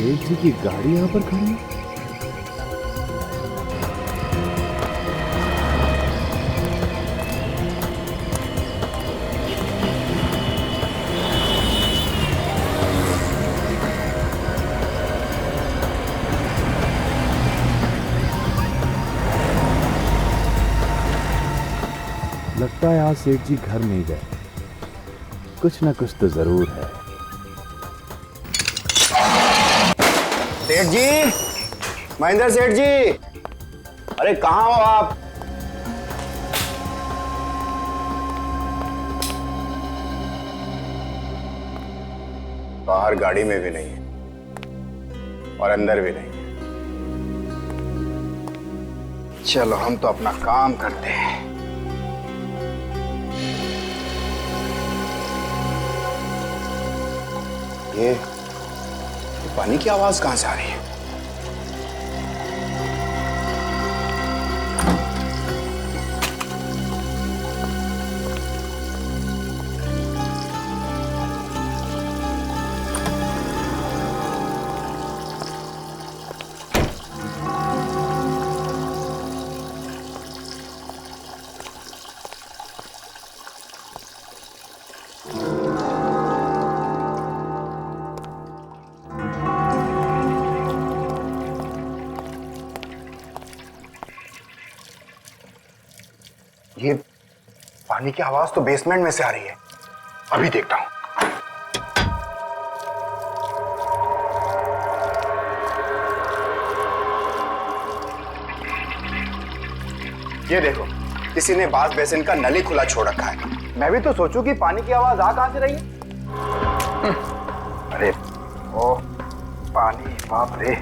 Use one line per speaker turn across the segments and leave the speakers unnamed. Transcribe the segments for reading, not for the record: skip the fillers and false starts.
सेठ जी की गाड़ी यहाँ पर खड़ी है। लगता है आज सेठ जी घर नहीं गए, कुछ ना कुछ तो जरूर है।
सेठ जी, महेंद्र सेठ जी, अरे कहाँ हो आप? बाहर गाड़ी में भी नहीं है और अंदर भी नहीं है। चलो हम तो अपना काम करते हैं। ये पानी की आवाज कहां से आ रही है? ये पानी की आवाज तो बेसमेंट में से आ रही है। अभी देखता हूं। ये देखो, किसी ने बाथ बेसिन का नली खुला छोड़ रखा है। मैं भी तो सोचूं कि पानी की आवाज आ कहां से रही है। अरे ओ पानी, बाप रे।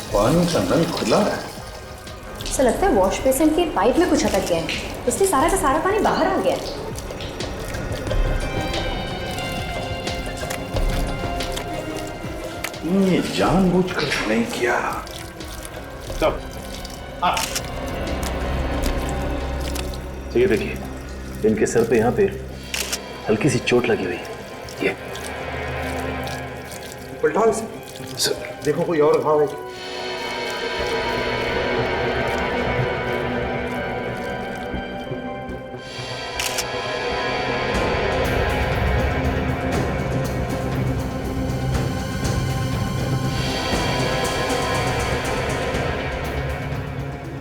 पानी का नल खुला है।
ऐसा लगता है वॉश बेसिन के पाइप में कुछ अटक गया है, इसलिए सारा का सारा पानी बाहर आ गया है।
ये जानबूझकर नहीं किया।
तब तो ये देखिए, इनके सर पे यहाँ पे हल्की सी चोट लगी हुई है। ये
पलटाओ इसे, देखो कोई और घाव है।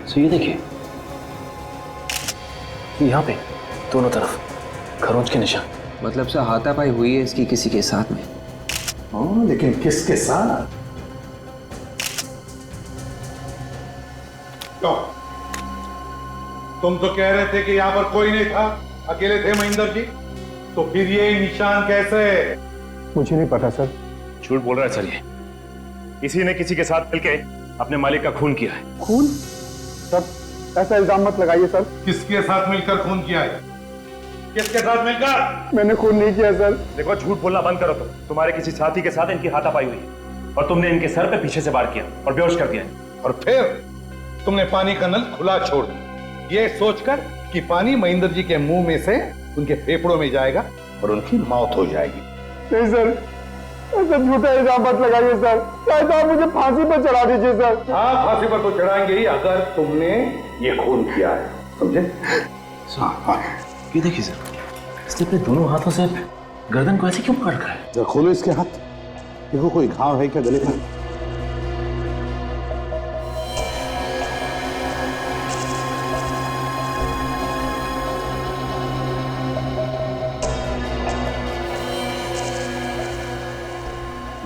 तो ये देखिए, यहाँ पे दोनों तरफ खरोंच के निशान।
मतलब से हाथापाई हुई है इसकी किसी के साथ में।
हाँ, लेकिन किसके साथ?
तो तुम तो कह रहे थे कि यहाँ पर कोई नहीं था, अकेले थे महेंद्र जी, तो फिर ये निशान कैसे?
मुझे नहीं पता सर।
झूठ बोल रहा है सर, ये किसी ने किसी के साथ मिलके अपने मालिक का खून किया है।
खून? सर ऐसा इल्जाम मत लगाइए सर।
किसके साथ मिलकर खून किया है? किसके साथ मिलकर?
मैंने खून नहीं किया सर।
देखो, झूठ बोलना बंद करो। तुम्हारे किसी साथी के साथ इनकी हाथापाई हुई है और तुमने इनके सर पे पीछे से वार किया और बेहोश कर दिया।
और फिर तुमने पानी का नल खुला छोड़ दिया, ये सोचकर कि पानी महेंद्र जी के मुंह में से उनके फेफड़ों में जाएगा और उनकी मौत हो जाएगी।
नहीं सर, ऐसा झूठा इल्जाम मत लगाइए सर। शायद आप मुझे फांसी पर चढ़ा दीजिए सर।
हाँ, फांसी पर तो चढ़ाएंगे ही अगर तुमने ये खून किया है, समझे?
हाँ, ये देखिए सर, इसने अपने दोनों हाथों से गर्दन को ऐसे क्यों पकड़ रखा है?
खोलो इसके हाथ, देखो कोई घाव है क्या गले में?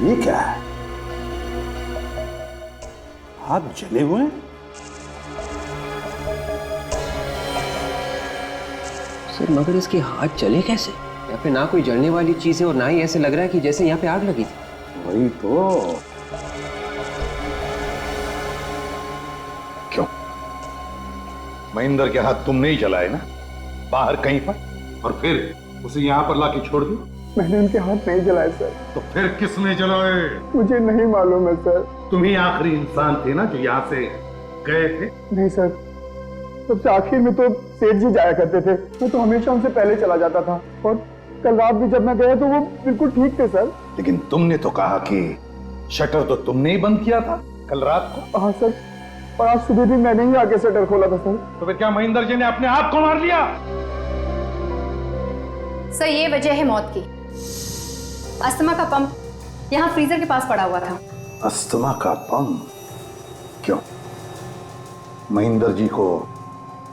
ये क्या है? हाथ जले हुए हैं?
सर मगर इसके हाथ जले कैसे? यहाँ पे ना कोई जलने वाली चीज है और ना ही ऐसे लग रहा है कि जैसे यहाँ पे आग लगी थी।
वही तो।
क्यों? महेंद्र के हाथ तुमने ही जलाए ना, बाहर कहीं पर, और फिर उसे यहाँ पर लाके छोड़ दिया?
मैंने उनके हाथ नहीं जलाए सर।
तो फिर किसने जलाए?
मुझे नहीं मालूम है सर।
तुम ही आखिरी इंसान थे ना जो यहाँ से गए थे?
नहीं सर, सबसे आखिर में तो सेठ जी जाया करते थे, मैं तो हमेशा उनसे पहले चला जाता था, और कल रात भी जब मैं गया तो वो बिल्कुल ठीक थे सर।
लेकिन तुमने तो कहा कि शटर तो तुमने ही बंद किया था कल रात को।
हाँ सर, और आज सुबह भी मैंने ही आगे शटर खोला था सर।
तो फिर क्या महेंद्र जी ने अपने आप को मार लिया?
सर ये वजह है मौत की। अस्थमा का पंप यहाँ फ्रीजर के पास पड़ा हुआ था।
अस्थमा का पंप? क्यों, महेंद्र जी को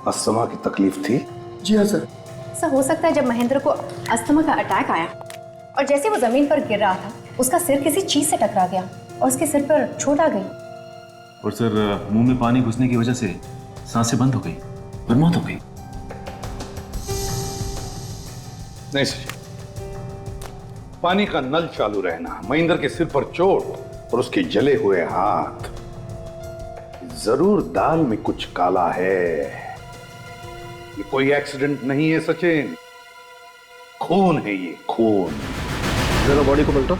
अस्थमा की तकलीफ थी?
जी हाँ सर।
सर हो सकता है जब महेंद्र को अस्थमा का अटैक आया और जैसे वो जमीन पर गिर रहा था, उसका सिर किसी चीज से टकरा गया और उसके सिर पर चोट आ गई।
और सर मुंह में पानी घुसने की वजह से सांसें बंद हो गई और मौत हो गई।
नहीं सर, पानी का नल चालू रहना, महेंद्र के सिर पर चोट और उसके जले हुए हाथ, जरूर दाल में कुछ काला है। ये कोई एक्सीडेंट नहीं है सचिन, खून है ये, खून।
जरा बॉडी को पलटो।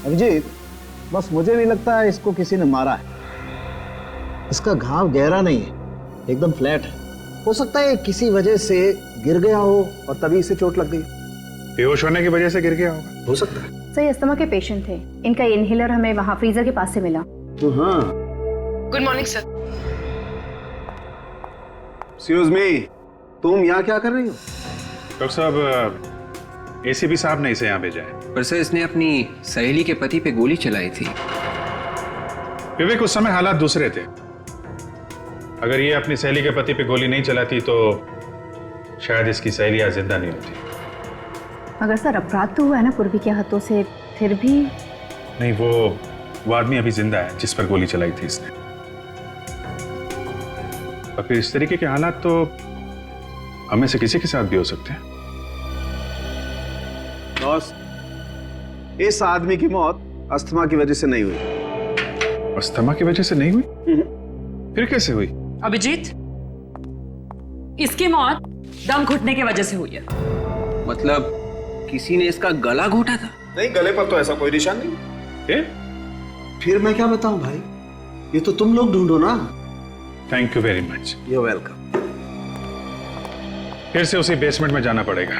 अभिजीत, बस मुझे नहीं लगता है इसको किसी ने मारा है। इसका घाव गहरा नहीं है, एकदम फ्लैट है। हो सकता है किसी वजह से गिर गया हो और तभी इसे चोट लग गई।
बेहोश होने की वजह से गिर गया होगा।
हो सकता है।
सर ये अस्थमा के पेशेंट थे, इनका इनहेलर हमें वहाँ फ्रीजर के पास से मिला।
तो हाँ।
Good morning sir.
Excuse me, तुम यहाँ क्या कर रही हो?
डॉक्टर साहब, एसीपी साहब ने इसे यहाँ भेजा है।
पर सर इसने अपनी सहेली के पति पे गोली चलाई थी।
विवेक, उस समय हालात दूसरे थे। अगर ये अपनी सहेली के पति पे गोली नहीं चलाती तो शायद इसकी सहेली आज जिंदा नहीं होती।
मगर सर अपराध तो हुआ है ना पूर्वी के हाथों से, फिर भी।
नहीं, वो आदमी अभी जिंदा है जिस पर गोली चलाई थी इसने। और फिर इस तरीके के हालात तो हमें से किसी के साथ भी हो सकते हैं।
बॉस, इस आदमी की मौत अस्थमा की वजह से नहीं हुई।
अस्थमा की वजह से नहीं हुई? फिर कैसे हुई?
अभिजीत, इसकी मौत दम घुटने की वजह से हुई है।
मतलब किसी ने इसका गला घोटा था?
नहीं, गले पर तो ऐसा कोई निशान नहीं।
फिर मैं क्या बताऊं भाई, ये तो तुम लोग ढूंढो ना।
Thank you very much.
You welcome.
फिर से उसी बेसमेंट में जाना पड़ेगा,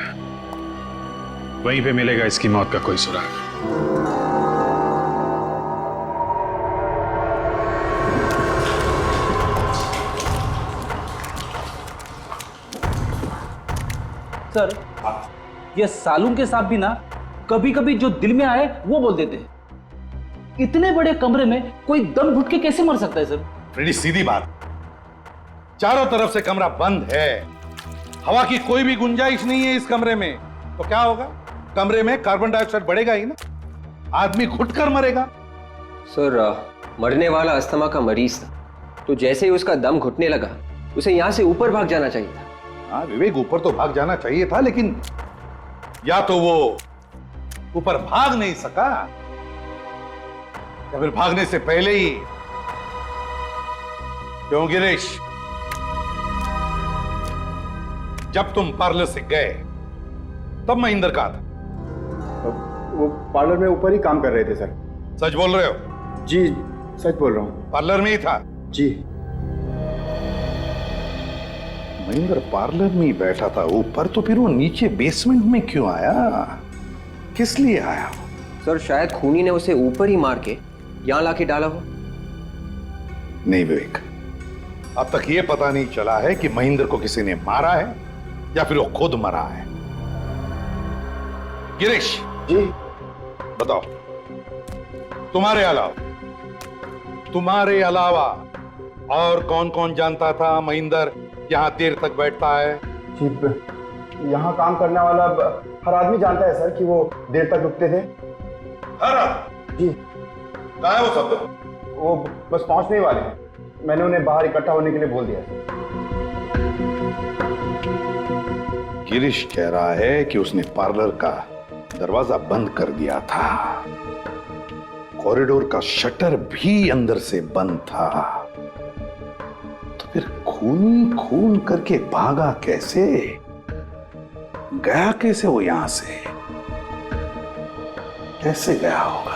वहीं पे मिलेगा इसकी मौत का कोई सुराग।
सर, ये सालून के साथ भी ना कभी कभी जो दिल में आए वो बोल देते हैं। इतने बड़े कमरे में कोई दम घुट के कैसे मर सकता है सर?
फ्रेडी, सीधी बात, चारों तरफ से कमरा बंद है, हवा की कोई भी गुंजाइश नहीं है इस कमरे में, तो क्या होगा? कमरे में कार्बन डाइऑक्साइड बढ़ेगा ही ना, आदमी घुटकर मरेगा।
सर मरने वाला अस्थमा का मरीज था, तो जैसे ही उसका दम घुटने लगा उसे यहाँ से ऊपर भाग जाना चाहिए था।
हाँ विवेक, ऊपर तो भाग जाना चाहिए था, लेकिन या तो वो ऊपर भाग नहीं सका या फिर भागने से पहले ही। क्यों गिरीश, जब तुम पार्लर से गए तब महेंद्र कहाँ था?
वो पार्लर में ऊपर ही काम कर रहे थे सर।
सच बोल रहे हो?
जी सच बोल रहा हूँ।
पार्लर में ही था?
जी।
महेंद्र पार्लर में ही बैठा था ऊपर, तो फिर वो नीचे बेसमेंट में क्यों आया? किस लिए आया?
सर शायद खूनी ने उसे ऊपर ही मार के यहां लाके डाला हो।
नहीं विवेक, अब तक ये पता नहीं चला है कि महेंद्र को किसी ने मारा है या फिर वो खुद मरा है। गिरीश
जी
बताओ, तुम्हारे अलावा और कौन कौन जानता था महेंद्र यहाँ देर तक बैठता है?
जी, यहाँ काम करने वाला हर आदमी जानता है सर कि वो देर तक रुकते थे।
जी कहाँ है वो सब लोग?
वो बस पहुंचने ही वाले हैं। मैंने उन्हें बाहर इकट्ठा होने के लिए बोल दिया है।
गिरीश कह रहा है कि उसने पार्लर का दरवाजा बंद कर दिया था, कॉरिडोर का शटर भी अंदर से बंद था, तो फिर खून खून करके भागा कैसे, गया कैसे वो यहां से, कैसे गया होगा?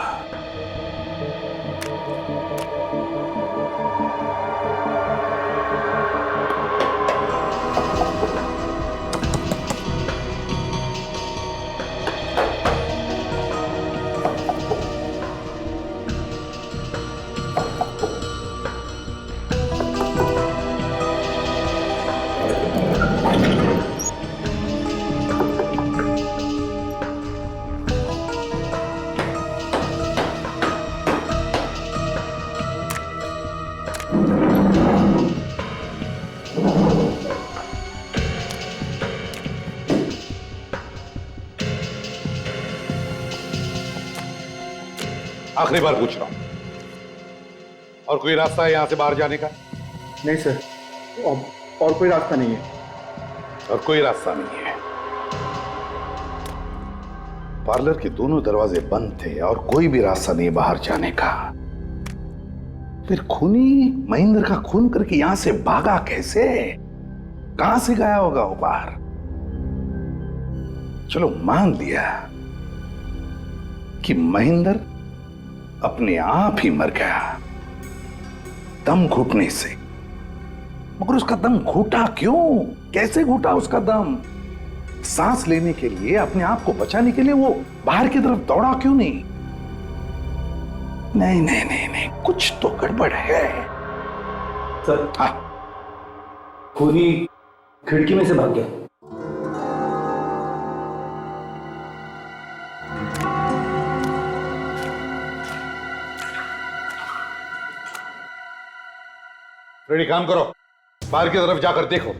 आखिरी बार पूछ रहा हूं, और कोई रास्ता है यहां से बाहर जाने का?
नहीं सर, और कोई रास्ता नहीं है।
और कोई रास्ता नहीं है। पार्लर के दोनों दरवाजे बंद थे और कोई भी रास्ता नहीं बाहर जाने का। फिर खूनी महेंद्र का खून करके यहां से भागा कैसे, कहां से गया होगा वो बाहर? चलो मान लिया कि महेंद्र अपने आप ही मर गया दम घुटने से, मगर उसका दम घुटा क्यों, कैसे घुटा उसका दम? सांस लेने के लिए, अपने आप को बचाने के लिए वो बाहर की तरफ दौड़ा क्यों नहीं? नहीं नहीं नहीं नहीं, कुछ तो गड़बड़ है
सर।
हाँ,
खूनी खिड़की में से भाग गया।
रेडी, काम करो, बाहर की तरफ जाकर देखो,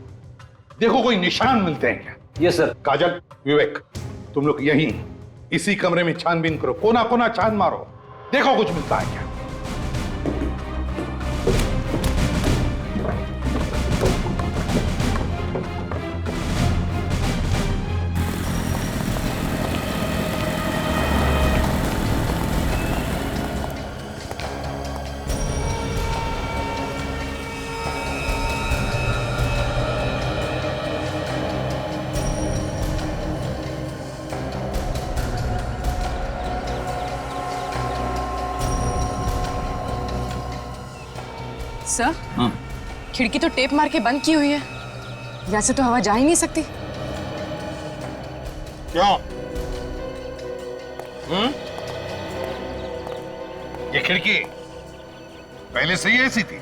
देखो कोई निशान मिलते हैं क्या?
Yes sir.
काजल, विवेक, तुम लोग यहीं इसी कमरे में छानबीन करो, कोना कोना छान मारो, देखो कुछ मिलता है क्या।
सर, खिड़की तो टेप मार के बंद की हुई है, वैसे तो हवा जा ही नहीं सकती।
क्यों? ये खिड़की पहले से ही ऐसी थी?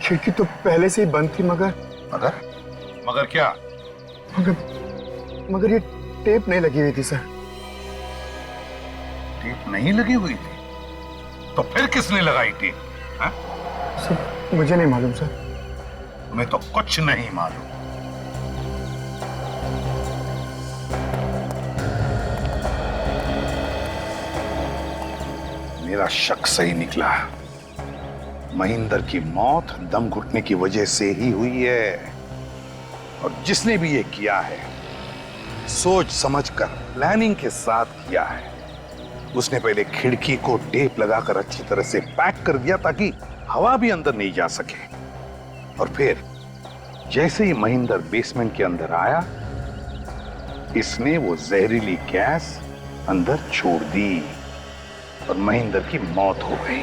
खिड़की तो पहले से ही बंद थी, मगर
मगर क्या?
मगर ये टेप नहीं लगी हुई थी सर।
टेप नहीं लगी हुई थी? तो फिर किसने लगाई टेप? हाँ?
सर मुझे नहीं मालूम सर।
तुम्हें तो कुछ नहीं मालूम। मेरा शक सही निकला, महेंद्र की मौत दम घुटने की वजह से ही हुई है, और जिसने भी ये किया है सोच समझकर, प्लानिंग के साथ किया है। उसने पहले खिड़की को टेप लगाकर अच्छी तरह से पैक कर दिया ताकि हवा भी अंदर नहीं जा सके, और फिर जैसे ही महेंद्र बेसमेंट के अंदर आया, इसने वो जहरीली गैस अंदर छोड़ दी और महेंद्र की मौत हो गई।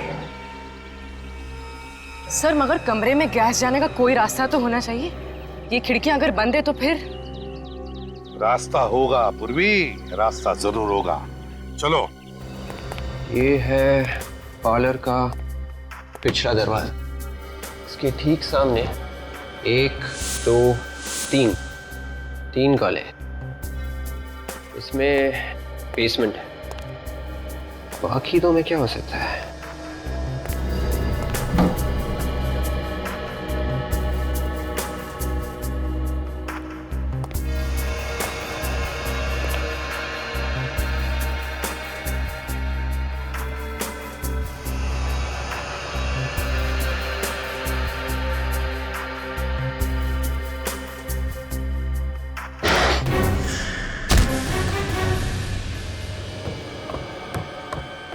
सर मगर कमरे में गैस जाने का कोई रास्ता तो होना चाहिए। ये खिड़कियां अगर बंद है तो फिर?
रास्ता होगा पूर्वी, रास्ता जरूर होगा। चलो।
ये है पार्लर का पिछला दरवाजा, इसके ठीक सामने 1 2 3 कॉल है। इसमें बेसमेंट है, बाकी दो में क्या हो सकता है?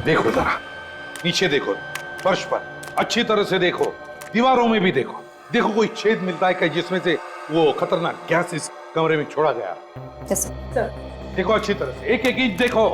देखो जरा, नीचे देखो, फर्श पर अच्छी तरह से देखो, दीवारों में भी देखो। देखो कोई छेद मिलता है क्या जिसमें से वो खतरनाक गैस इस कमरे में छोड़ा गया? देखो अच्छी तरह से, एक एक इंच देखो।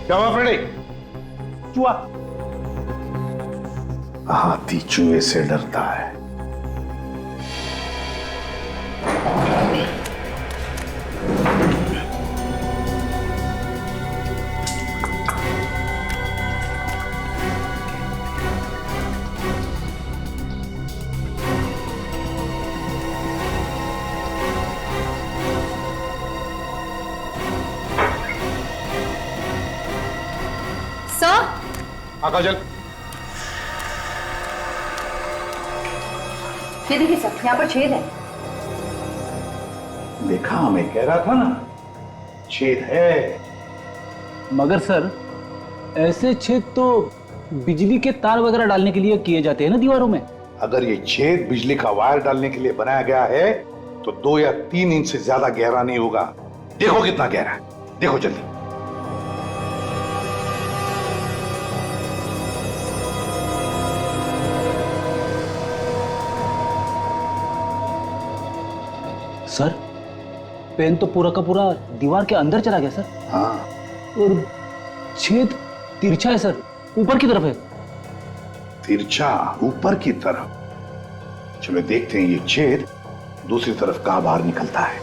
क्या हुआ फ्रेडी?
चूहा।
हाथी चूहे से डरता है। काजल,
ये देखिए सर, यहाँ पर छेद है।
देखा, मैं कह रहा था ना, छेद है।
मगर सर, ऐसे छेद तो बिजली के तार वगैरह डालने के लिए किए जाते हैं ना दीवारों में।
अगर ये छेद बिजली का वायर डालने के लिए बनाया गया है तो 2 या 3 इंच से ज्यादा गहरा नहीं होगा। देखो कितना गहरा है, देखो जल्दी।
सर, पेन तो पूरा का पूरा दीवार के अंदर चला गया सर।
हाँ,
और छेद तिरछा है सर, ऊपर की तरफ है।
तिरछा ऊपर की तरफ? चलो देखते हैं ये छेद दूसरी तरफ कहां बाहर निकलता है।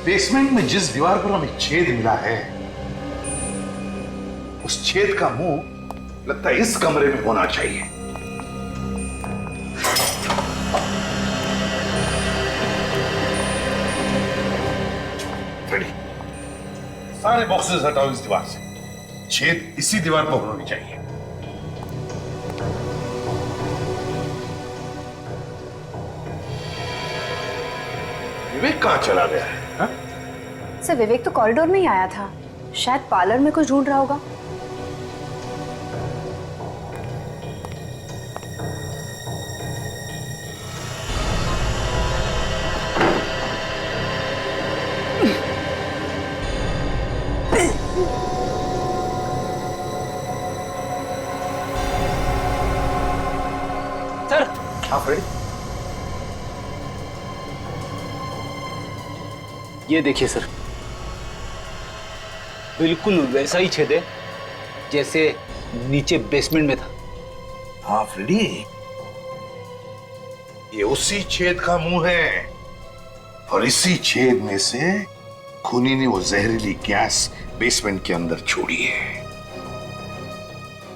बेसमेंट में जिस दीवार पर हमें छेद मिला है, उस छेद का मुंह लगता है इस कमरे में होना चाहिए। रेडी, सारे बॉक्सेस हटाओ इस दीवार से। छेद इसी दीवार पर होनी चाहिए। विवेक कहां चला गया है?
सर, विवेक तो कॉरिडोर में ही आया था, शायद पार्लर में कुछ ढूंढ रहा होगा।
सर,
हाँ फ्रेडी,
ये देखिए सर, बिल्कुल वैसा ही छेद है जैसे नीचे बेसमेंट में था।
हाँ फ्रेडी, ये उसी छेद का मुंह है और इसी छेद में से खूनी ने वो जहरीली गैस बेसमेंट के अंदर छोड़ी है।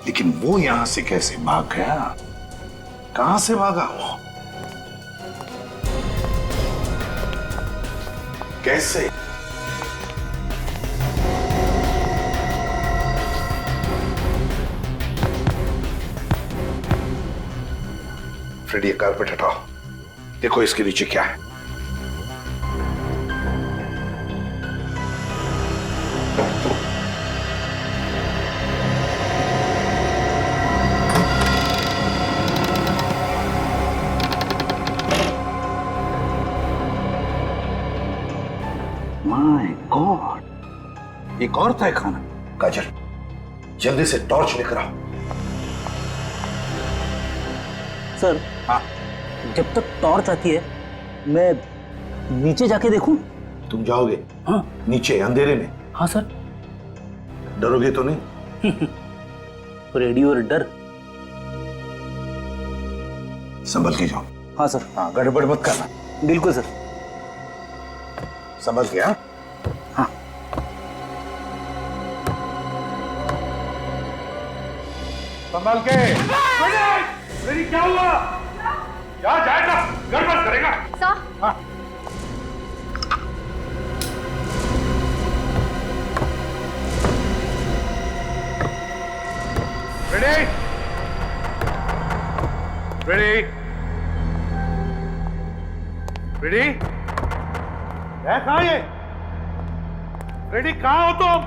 लेकिन वो यहां से कैसे भाग गया? कहां से भागा वो? कैसे? फ्रेडी, ये कारपेट हटाओ, देखो इसके नीचे क्या है। माय गॉड, एक और था खाना। काजल, जल्दी से टॉर्च लेकर आओ।
सर,
हाँ,
जब तक टॉर्च आती है मैं नीचे जाके देखूं?
तुम जाओगे?
हाँ।
नीचे अंधेरे में?
हाँ सर।
डरोगे तो नहीं?
रेडियो और डर।
संभल के जाओ।
हाँ सर।
हाँ, गड़बड़ मत करना।
बिल्कुल सर।
संभल के। हाँ। संभाल के। मेरी क्या हुआ? क्या जाएगा? गड़बड़ करेगा।
सर।
हाँ। रेडी? रेडी? रेडी? है कहाँ ये? रेडी कहाँ हो तुम?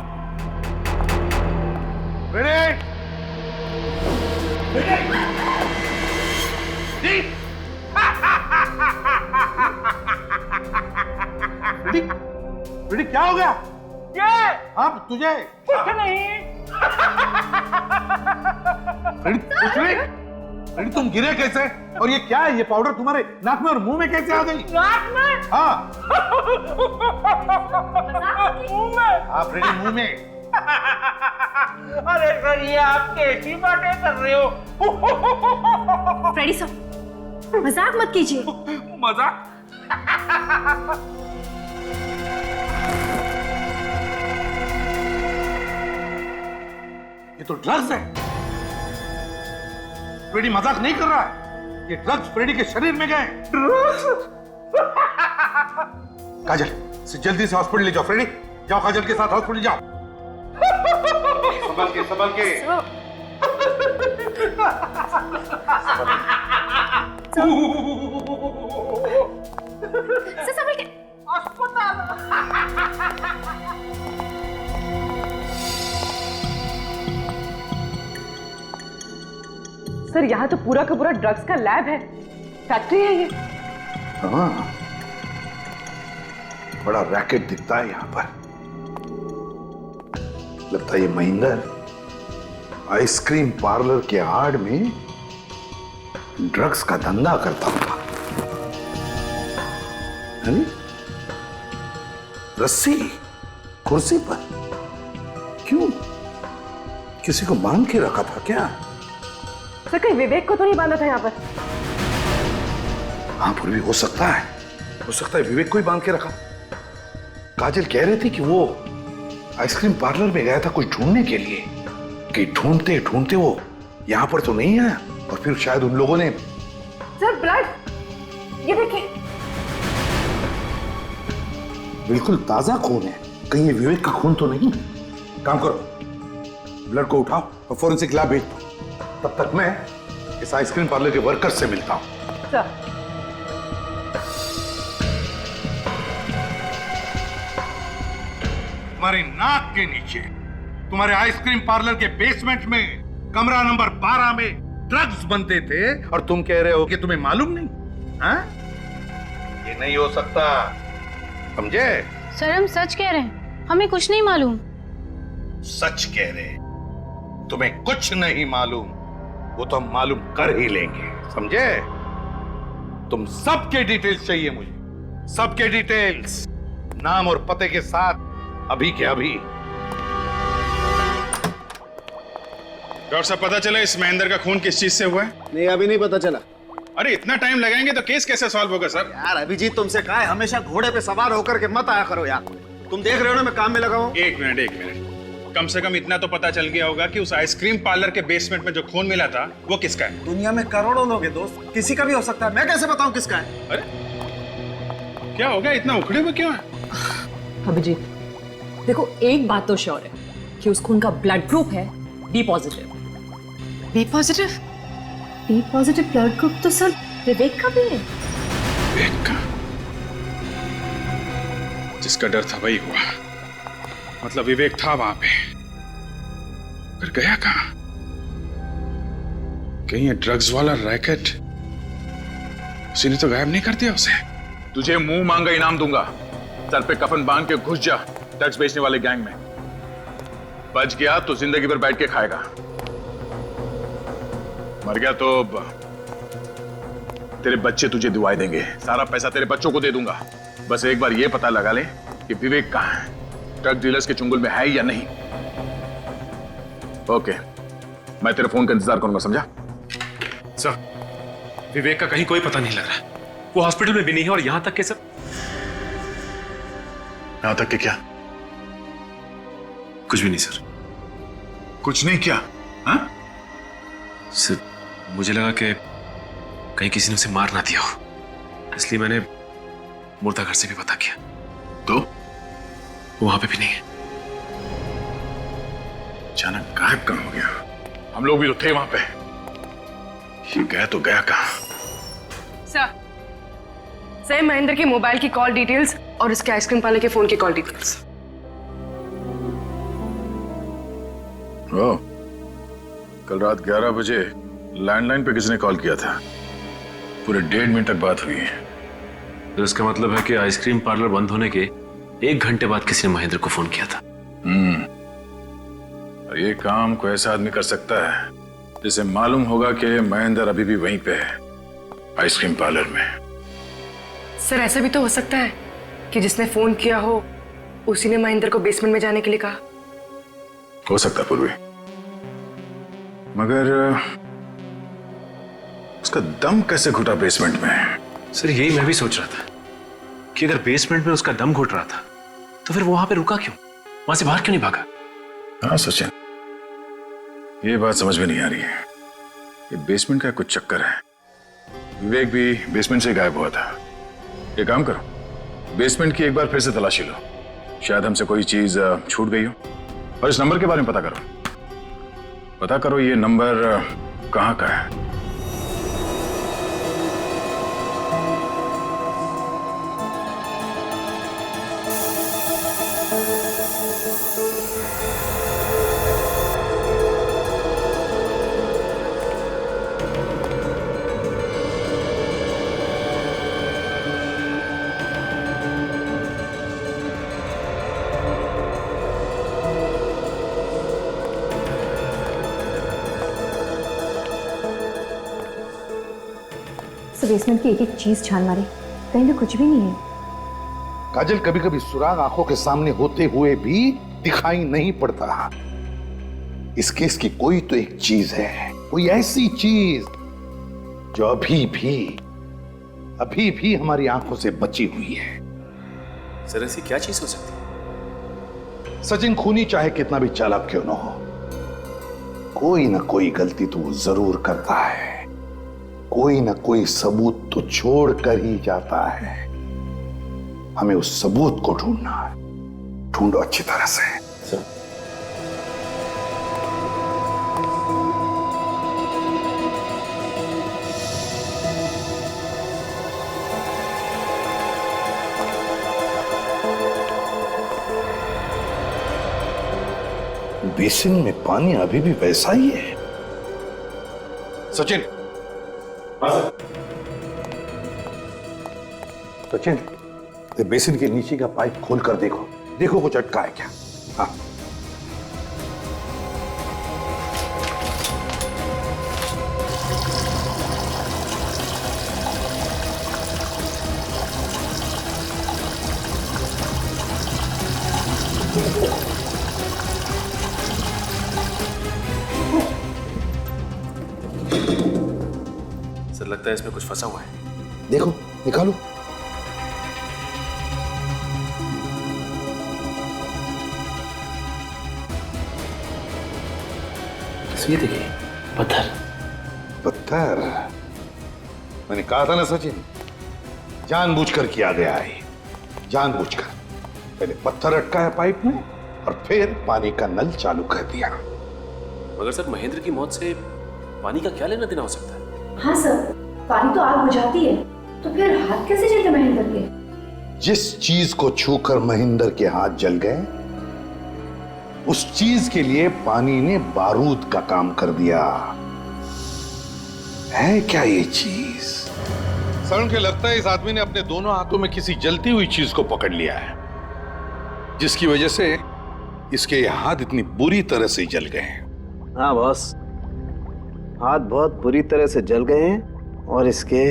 रेडी? रेडी? रेडी क्या हो गया? ये? हाँ तुझे? कुछ नहीं। रेडी कुछ नहीं? रेडी तुम गिरे कैसे? और ये क्या है? ये पाउडर तुम्हारे नाक में और मुंह में कैसे आ गई? नाक में? हाँ। मुंह में? आप रेडी मुंह में?
अरे सर ये आप कैसी बातें कर रहे हो?
फ्रेडी सर, मजाक मत कीजिए।
मजाक? ये तो ड्रग्स है। फ्रेडी मजाक नहीं कर रहा है। ये ड्रग्स फ्रेडी के शरीर में गए। काजल जल्दी से हॉस्पिटल ले जाओ। फ्रेडी जाओ, काजल के साथ हॉस्पिटल जाओ। संभल के, संभल के।
संभल के।
सर यहाँ तो पूरा का पूरा ड्रग्स का लैब है, फैक्ट्री है ये।
हाँ, बड़ा रैकेट दिखता है यहाँ पर। लगता है ये महेंद्र आइसक्रीम पार्लर के आड़ में ड्रग्स का धंधा करता होगा। है नी? रस्सी कुर्सी पर क्यों? किसी को बांध के रखा था क्या?
सर कहीं विवेक को तो नहीं बांधा था यहाँ पर?
हाँ पूर्वी हो सकता है विवेक को ही बांध के रखा। काजल कह रही थी कि वो आइसक्रीम पार्लर में गया था कुछ ढूंढने के लिए, कि ढूंढते ढूंढते वो यहां पर तो नहीं आया और फिर शायद उन लोगों ने।
सर ब्लड, ये देखिए।
बिल्कुल ताजा खून है, कहीं ये विवेक का खून तो नहीं? काम करो, ब्लड को उठाओ और फोरेंसिक लैब भेज दो। तब तक मैं इस आइसक्रीम पार्लर के वर्कर्स से मिलता हूं।
सर
तुम्हारी नाक के नीचे, तुम्हारे आइसक्रीम पार्लर के बेसमेंट में कमरा नंबर 12 में ड्रग्स बनते थे और तुम कह रहे हो कि तुम्हें मालूम नहीं? हाँ? ये नहीं हो सकता, समझे?
सर हम सच कह रहे हैं, हमें कुछ नहीं मालूम।
सच कह रहे, तुम्हें कुछ नहीं मालूम, वो तो हम मालूम कर ही लेंगे, समझे? तुम सबके डिटेल्स चाहिए मुझे, सबके डिटेल्स, नाम और पते के साथ, अभी के अभी।
डॉक्टर साहब पता चला इस महेंद्र का खून किस चीज से हुआ है?
नहीं अभी नहीं पता चला।
अरे इतना टाइम लगाएंगे तो केस कैसे सॉल्व होगा सर?
यार अभिजीत तुमसे कहा है हमेशा घोड़े पे सवार होकर के मत आया करो यार। तुम देख रहे हो ना मैं काम में लगा हूं।
एक मिनट, कम से कम इतना तो पता चल गया होगा कि उस आइसक्रीम पार्लर के बेसमेंट में जो खून मिला था वो किसका है?
दुनिया में करोड़ों लोग हैं दोस्त, किसी का भी हो सकता है, मैं कैसे बताऊं किसका है?
अरे क्या हो गया, इतना उखड़े हुए क्यों है?
अभिजीत देखो, एक बात तो श्योर है कि उस खून का ब्लड ग्रुप है B positive.
B positive? B positive blood group तो सर विवेक का भी है।
विवेक का? जिसका डर था वही हुआ। मतलब विवेक था वहां पे, फिर गया कहां? कहीं ये ड्रग्स वाला रैकेट उसी ने तो गायब नहीं कर दिया उसे? तुझे मुंह मांगा इनाम दूंगा, सर पे कफन बांध के घुस जा ड्रग्स बेचने वाले गैंग में। बच गया तो जिंदगी भर बैठ के खाएगा, मर गया तो तेरे बच्चे तुझे दुआएं देंगे, सारा पैसा तेरे बच्चों को दे दूंगा। बस एक बार ये पता लगा ले कि विवेक कहां है, ड्रग डीलर्स के चुंगल में है या नहीं। ओके, मैं तेरे फोन का इंतजार करूंगा, समझा?
सर विवेक का कहीं कोई पता नहीं लग रहा, वो हॉस्पिटल में भी नहीं है और यहां तक के सब।
यहां तक के क्या?
कुछ भी नहीं सर।
कुछ नहीं क्या? हाँ?
सर, मुझे लगा कि कहीं किसी ने उसे मार ना दिया हो, इसलिए मैंने मुर्दा घर से भी पता किया, तो वो वहां पे भी नहीं है।
अचानक गायब कहाँ हो गया? हम लोग भी तो थे वहां पे। ये गया तो गया कहाँ?
सर महेंद्र के मोबाइल की कॉल डिटेल्स और इसके आइसक्रीम पार्लर के फोन की कॉल डिटेल्स।
ओ, कल रात 11 बजे लैंडलाइन पे किसने कॉल किया था? पूरे 1.5 मिनट तक बात हुई है।
तो इसका मतलब है कि आइसक्रीम पार्लर बंद होने के 1 घंटे बाद किसी ने महेंद्र को फोन किया था।
और ये काम कोई ऐसा आदमी कर सकता है जिसे मालूम होगा कि महेंद्र अभी भी वहीं पे है, आइसक्रीम पार्लर में।
सर ऐसा भी तो हो सकता है कि जिसने फोन किया हो उसी ने महेंद्र को बेसमेंट में जाने के लिए कहा।
हो सकता है पूर्वी, मगर उसका दम कैसे घुटा बेसमेंट में?
सर यही मैं भी सोच रहा था कि अगर बेसमेंट में उसका दम घुट रहा था तो फिर वो वहां पे रुका क्यों, वहां से बाहर क्यों नहीं भागा?
हाँ सचिन, ये बात समझ में नहीं आ रही है। ये बेसमेंट का कुछ चक्कर है। विवेक भी बेसमेंट से गायब हुआ था। ये काम करो, बेसमेंट की एक बार फिर से तलाशी लो, शायद हमसे कोई चीज छूट गई हो। और इस नंबर के बारे में पता करो ये नंबर कहाँ का है।
बेसमेंट की एक चीज छान मारी, कहीं भी कुछ भी नहीं है।
काजल, कभी कभी सुराग आंखों के सामने होते हुए भी दिखाई नहीं पड़ता। इस केस की कोई तो एक चीज है, कोई ऐसी चीज जो अभी भी हमारी आंखों से बची हुई है।
सर ऐसी क्या चीज हो सकती है?
सचिन खूनी चाहे कितना भी चालाक क्यों ना हो, कोई ना कोई गलती तो वो जरूर करता है। कोई ना कोई सबूत तो छोड़ कर ही जाता है। हमें उस सबूत को ढूंढना है। ढूंढो अच्छी तरह से। बेसिन में पानी अभी भी वैसा ही है। सचिन, सचिन, बेसिन के नीचे का पाइप खोल कर देखो कुछ अटका है क्या? हाँ।
सर लगता है इसमें कुछ फंसा हुआ है।
देखो, निकालो।
ये देखिए,
पत्थर। मैंने कहा था ना सचिन, जानबूझकर किया गया है। जानबूझकर पहले पत्थर अटकाया पाइप में और फिर पानी का नल चालू कर दिया।
मगर सर महेंद्र की मौत से पानी का क्या लेना देना हो सकता है?
हाँ सर, पानी तो आग बुझाती है, तो फिर हाथ कैसे जलते महेंद्र के?
जिस चीज को छूकर महेंद्र के हाथ जल गए, उस चीज के लिए पानी ने बारूद का काम कर दिया। है क्या ये चीज?
सर के लगता है इस आदमी ने अपने दोनों हाथों में किसी जलती हुई चीज को पकड़ लिया है, जिसकी वजह से इसके हाथ इतनी बुरी तरह से जल गए हैं।
हाँ बॉस, हाथ बहुत बुरी तरह से जल गए हैं और इसके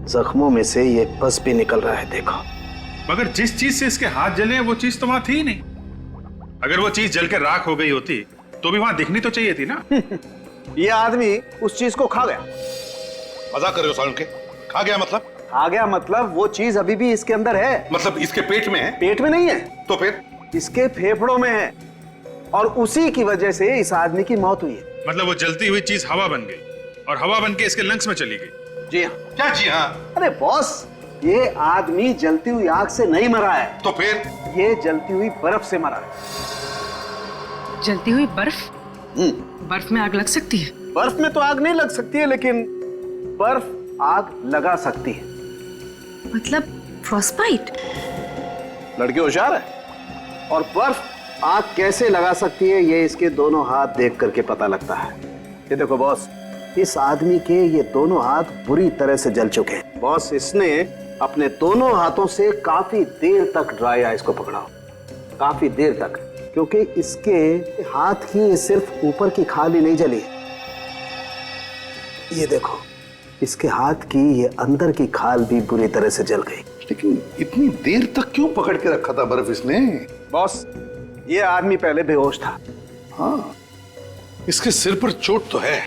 जख्मों में से ये पस भी निकल रहा है। देखो,
मगर जिस चीज से इसके हाथ जले हैं वो चीज तो वहां थी ही नहीं। अगर वो चीज जल के राख हो गई होती तो भी वहां दिखनी तो चाहिए थी ना।
ये आदमी उस चीज को खा गया।
मजाक कर रहे हो सारुण के? खा गया मतलब?
खा गया मतलब वो चीज अभी भी इसके अंदर है।
मतलब इसके पेट में है?
पेट में नहीं है
तो फिर?
इसके फेफड़ों में है और उसी की वजह से इस आदमी की मौत हुई है।
मतलब वो जलती हुई चीज हवा बन गई और हवा बन के इसके लंग्स में चली गई।
जी हाँ।
क्या जी हाँ?
अरे बॉस, ये आदमी जलती हुई आग से नहीं मरा है।
तो फिर?
ये जलती हुई बर्फ से मरा है।
जलती हुई बर्फ? बर्फ में आग लग सकती है?
बर्फ में तो आग नहीं लग सकती है, लेकिन बर्फ आग लगा सकती है।
मतलब फ्रॉस्टबाइट?
लड़की होशियार है। और बर्फ आग कैसे लगा सकती है ये इसके दोनों हाथ देख करके पता लगता है। ये देखो बॉस, इस आदमी के ये दोनों हाथ बुरी तरह से जल चुके हैं। बॉस, इसने अपने दोनों हाथों से काफी देर तक ड्राई आइस को पकड़ा, काफी देर तक, क्योंकि इसके हाथ की सिर्फ ऊपर की खाल ही नहीं जली है। ये देखो, इसके हाथ की ये अंदर की खाल भी बुरी तरह से जल गई।
लेकिन इतनी देर तक क्यों पकड़ के रखा था बर्फ इसने?
बॉस, ये आदमी पहले बेहोश था।
हाँ, इसके सिर पर चोट तो है।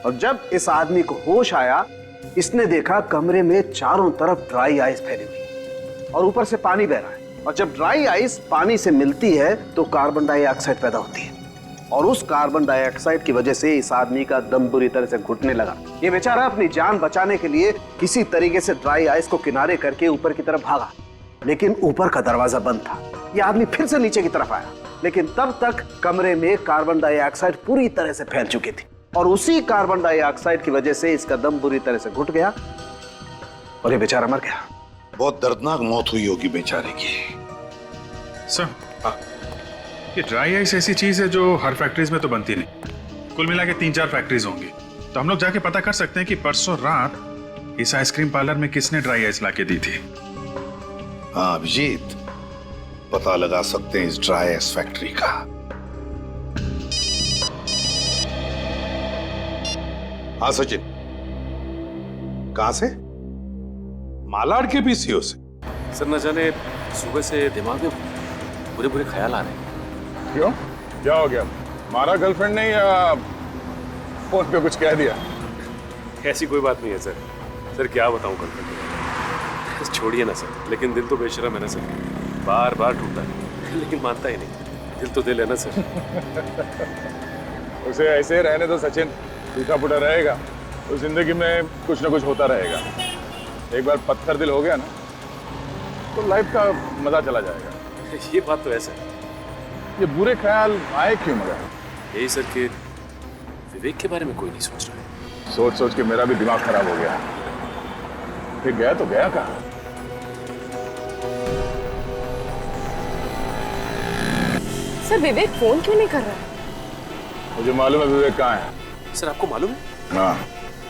और जब इस आदमी को होश आया, इसने देखा कमरे में चारों तरफ ड्राई आइस फैली हुई और ऊपर से पानी बह रहा है। और जब ड्राई आइस पानी से मिलती है तो कार्बन डाइऑक्साइड पैदा होती है, और उस कार्बन डाइऑक्साइड की वजह से इस आदमी का दम बुरी तरह से घुटने लगा। ये बेचारा अपनी जान बचाने के लिए किसी तरीके से ड्राई आइस को किनारे करके ऊपर की तरफ भागा, लेकिन ऊपर का दरवाजा बंद था। ये आदमी फिर से नीचे की तरफ आया, लेकिन तब तक कमरे में कार्बन डाइऑक्साइड पूरी तरह से फैल चुकी थी, और उसी कार्बन डाइऑक्साइड की वजह से इसका दम बुरी तरह से घुट गया और ये बेचारा मर गया।
बहुत दर्दनाक मौत हुई होगी बेचारे की।
सर, ये ड्राई आइस ऐसी चीज है जो हर फैक्ट्रीज में तो बनती नहीं। कुल मिला के 3-4 फैक्ट्रीज होंगी। तो हम लोग जाके पता कर सकते हैं कि परसों रात इस आइसक्रीम पार्लर में किसने ड्राई आइस लाके दी थी।
हाँ अभिजीत, पता लगा सकते हैं इस ड्राई आइस फैक्ट्री का। हाँ सचिन, कहां से? मालाड के पीसीओ से।
सर न जाने सुबह से दिमाग में बुरे बुरे ख्याल आ रहे हैं।
क्यों? क्या हो गया? मारा गर्लफ्रेंड ने या फोन पे कुछ कह दिया?
ऐसी कोई बात नहीं है सर। सर क्या बताऊं गर्लफ्रेंड, छोड़िए ना सर। लेकिन दिल तो बेशरम है ना सर, बार बार टूटता है लेकिन मानता ही नहीं। दिल तो दिल है ना सर।
उसे ऐसे रहने दो सचिन, टूटा फूटा रहेगा तो जिंदगी में कुछ ना कुछ होता रहेगा। एक बार पत्थर दिल हो गया ना तो लाइफ का मजा चला जाएगा।
ये बात तो ऐसा है।
ये बुरे ख्याल आए क्यों मगर?
यही सर कि विवेक के बारे में कोई नहीं सोच रहा है।
सोच सोच के मेरा भी दिमाग खराब हो गया। फिर गया तो गया कहाँ?
सर विवेक फोन क्यों नहीं कर रहा है?
मुझे मालूम है विवेक कहाँ है।
सर आपको मालूम है?
हाँ।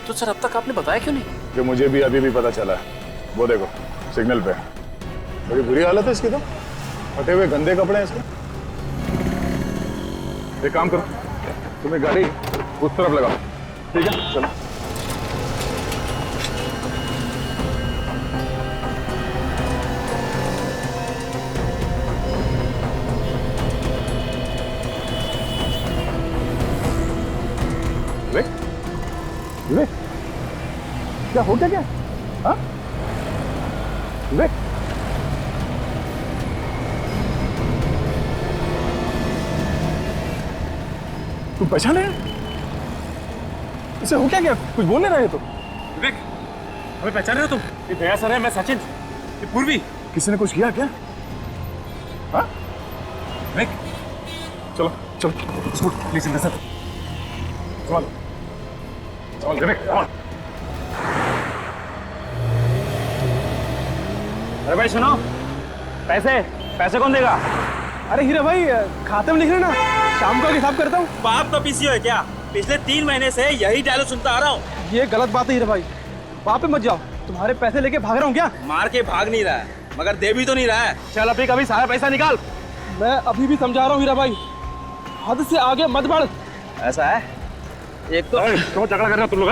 तो सर अब तक आपने बताया क्यों नहीं?
कि मुझे भी अभी भी पता चला। वो देखो सिग्नल पे, बड़ी बुरी हालत है इसकी तो, फटे हुए गंदे कपड़े हैं इसके। एक काम करो, तुम्हें गाड़ी उस तरफ लगाओ, ठीक है? चलो। विवेक, विवेक, क्या हो गया? क्या? हाँ? विवेक, तुम पहचाने? इसे हो क्या? कुछ बोल नहीं रहे तो?
विवेक, हमें पहचान रहे हो तुम? ये दया सर है, मैं सचिन, ये पूर्वी।
किसी ने कुछ किया क्या? हाँ? विवेक, चलो चलो, स्कूट प्लीज इनके साथ। संभालो, संभाल विवेक, संभाल।
अरे भाई सुनो, पैसे पैसे कौन देगा? अरे हीरा भाई, खाते में लिख रहे ना, शाम को हिसाब करता हूँ।
बाप का पीसीओ है क्या? पिछले 3 महीने से यही डायलॉग सुनता आ रहा हूँ।
ये गलत बात है हीरा भाई, वहाँ पे मत जाओ। तुम्हारे पैसे लेके भाग रहा हूँ क्या?
मार के भाग नहीं रहा है, मगर दे भी तो नहीं रहा है।
चल अभी कभी सारा पैसा निकाल। मैं अभी भी समझा रहा हूँ हीरा भाई, हद से आगे मत बढ़।
ऐसा है? एक तो
क्यों झगड़ा कर रहे हो तुम लोग?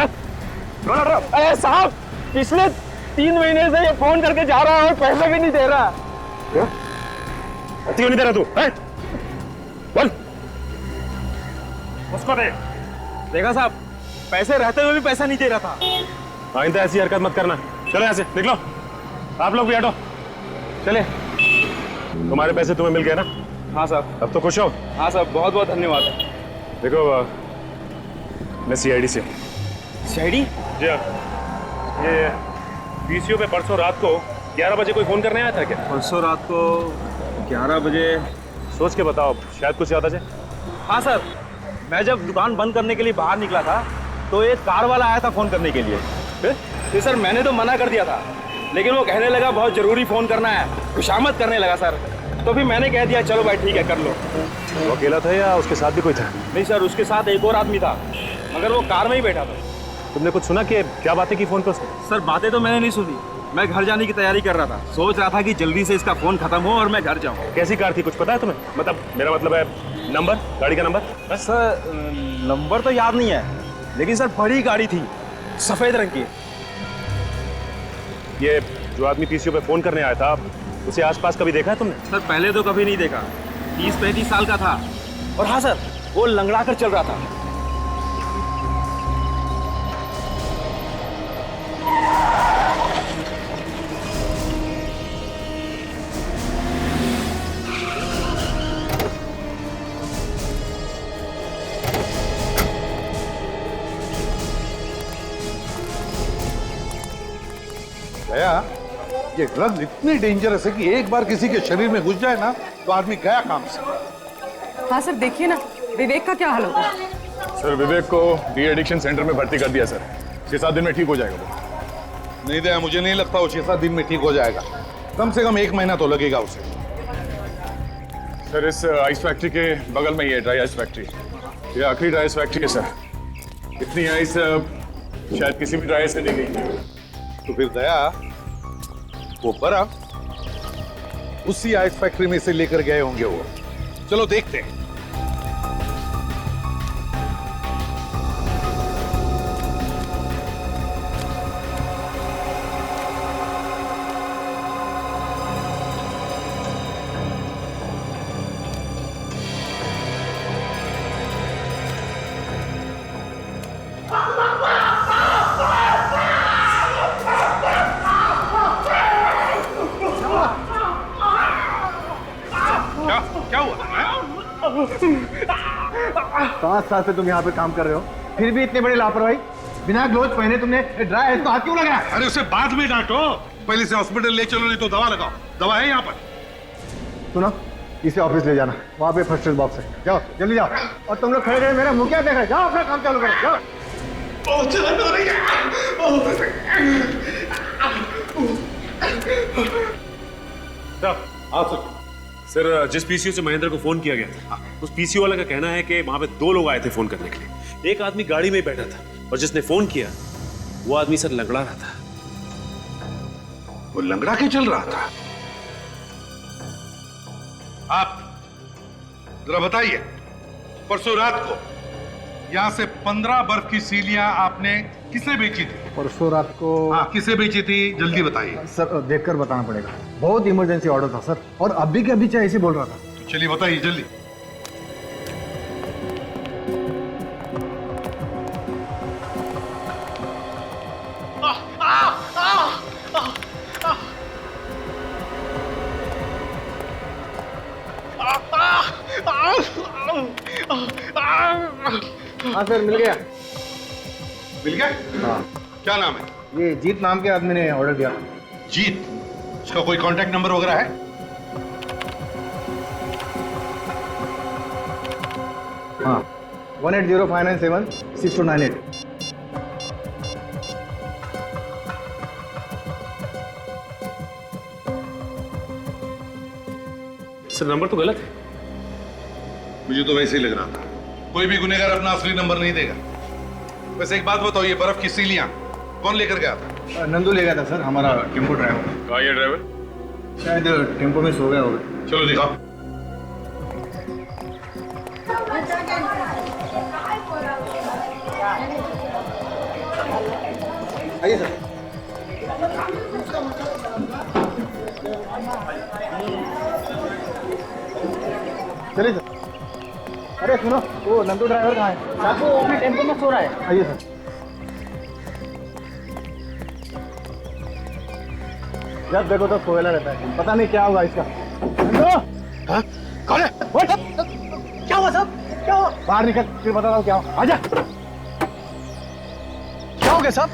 अरे साहब, पिछले 3 महीने से ये फोन करके जा रहा है और पैसे भी नहीं दे रहा। क्यों नहीं दे रहा तू? बोल। उसको दे। देखा साहब, पैसे रहते हुए भी पैसा नहीं दे रहा था। आइंदा ऐसी हरकत मत करना। चलो यहाँ से निकलो, आप लोग भी हटो। चले। तुम्हारे पैसे तुम्हें मिल गए ना? हाँ साहब। अब तो खुश हो? हाँ साहब, बहुत बहुत धन्यवाद।
देखो
मैं सीआईडी से हूँ।
सीआईडी?
जी हाँ। ये पीसीओ पे परसों रात को 11 बजे कोई फोन करने आया था क्या?
परसों रात को 11 बजे?
सोच के बताओ, शायद कुछ याद आ जाए।
हाँ सर, मैं जब दुकान बंद करने के लिए बाहर निकला था तो एक कार वाला आया था फोन करने के लिए। तो सर मैंने तो मना कर दिया था, लेकिन वो कहने लगा बहुत जरूरी फोन करना है, खुशामद करने लगा सर। तो फिर मैंने कह दिया चलो भाई ठीक है कर लो।
वो अकेला था या उसके साथ भी कोई था?
नहीं सर, उसके साथ एक और आदमी था, मगर वो कार में ही बैठा था।
तुमने कुछ सुना कि क्या बातें की फोन पे उसने?
सर बातें तो मैंने नहीं सुनी, मैं घर जाने की तैयारी कर रहा था, सोच रहा था कि जल्दी से इसका फोन खत्म हो और मैं घर जाऊं।
कैसी कार थी कुछ पता है तुम्हें? मतलब मेरा मतलब है नंबर, गाड़ी का नंबर।
सर नंबर तो याद नहीं है, लेकिन सर बड़ी गाड़ी थी, सफेद रंग की।
ये जो आदमी पीसीओ पे फोन करने आया था, उसे आसपास कभी देखा है तुमने?
सर पहले तो कभी नहीं देखा, 30-35 साल का था, और हाँ सर वो लंगड़ा कर चल रहा था।
गया, ये ड्रग्स इतनी डेंजरस है कि एक बार किसी के शरीर में घुस जाए ना तो आदमी गया काम से।
हाँ सर, देखिए ना विवेक का क्या हाल होगा।
सर विवेक को डी एडिक्शन सेंटर में भर्ती कर दिया सर, 6-7 दिन में ठीक हो जाएगा वो।
नहीं दया, मुझे नहीं लगता वो 6-7 दिन में ठीक हो जाएगा, कम से कम 1 महीना तो लगेगा उसे।
सर इस आइस फैक्ट्री के बगल में ही है ड्राई आइस फैक्ट्री, ये आखिरी ड्राई आइस फैक्ट्री है सर। इतनी आइस शायद किसी भी ड्राई आइस से नहीं गई।
तो फिर दया वो बर्फ उसी आइस फैक्ट्री में से लेकर गए होंगे वो। चलो देखते हैं।
क्या हुआ?
5 साल से तुम यहाँ पे काम कर रहे हो, फिर भी इतने बड़े लापरवाही। बिना ग्लोव्स पहने तुमने ड्राई आइस को हाथ क्यों लगाया?
अरे उसे बाद में डांटो, पहले से हॉस्पिटल ले चलो, नहीं तो दवा लगाओ। दवा है यहाँ पर।
सुनो, इसे ऑफिस ले जाना, वहाँ पे फर्स्ट एड बॉक्स है। जाओ जल्दी जाओ। और तुम लोग खड़े खड़े मेरा मुंह क्या देख रहे? जाओ अपना काम चालू करो, जाओ।
सर जिस पीसीओ से महेंद्र को फोन किया गया था, उस पीसीओ वाले का कहना है कि वहां पे 2 लोग आए थे फोन करने के लिए। एक आदमी गाड़ी में ही बैठा था और जिसने फोन किया वो आदमी सर लंगड़ा रहा था।
वो लंगड़ा के चल रहा था? आप जरा बताइए, परसों रात को यहां से 15 बर्फ की सीलियां आपने किसे बेची थी?
परसों रात को?
हाँ, किसे बेची थी, जल्दी बताइए।
सर देखकर बताना पड़ेगा, बहुत इमरजेंसी ऑर्डर था सर, और अभी के अभी चाहे ऐसे बोल रहा था।
तो चलिए बताइए जल्दी।
हाँ सर मिल गया।
मिल गया?
हाँ।
क्या नाम है?
ये जीत नाम के आदमी ने ऑर्डर दिया।
जीत? इसका कोई कांटेक्ट नंबर वगैरह है?
हाँ 1805976298।
सर नंबर तो गलत है।
मुझे तो वैसे ही लग रहा था, कोई भी गुनहगार अपना असली नंबर नहीं देगा। वैसे एक बात बताओ, ये बर्फ की सीलियां कौन लेकर गया था?
नंदू ले गया था सर, हमारा टेम्पो ड्राइवर।
कहाँ ये ड्राइवर?
शायद टेम्पो में सो गया होगा।
चलो दिखाओ।
आइए सर। चलिए सर। अरे सुनो, वो नंदू ड्राइवर कहाँ है? साहब वो अपने टेम्पो में सो रहा है। आइए सर। जब देखो तो सोएला रहता है, पता नहीं क्या हुआ इसका। नंदू!
हाँ? कौन है?
क्या हुआ साहब? क्या हुआ? बाहर निकल, फिर बता रहा हूँ क्या हुआ। आजा।
गया साहब?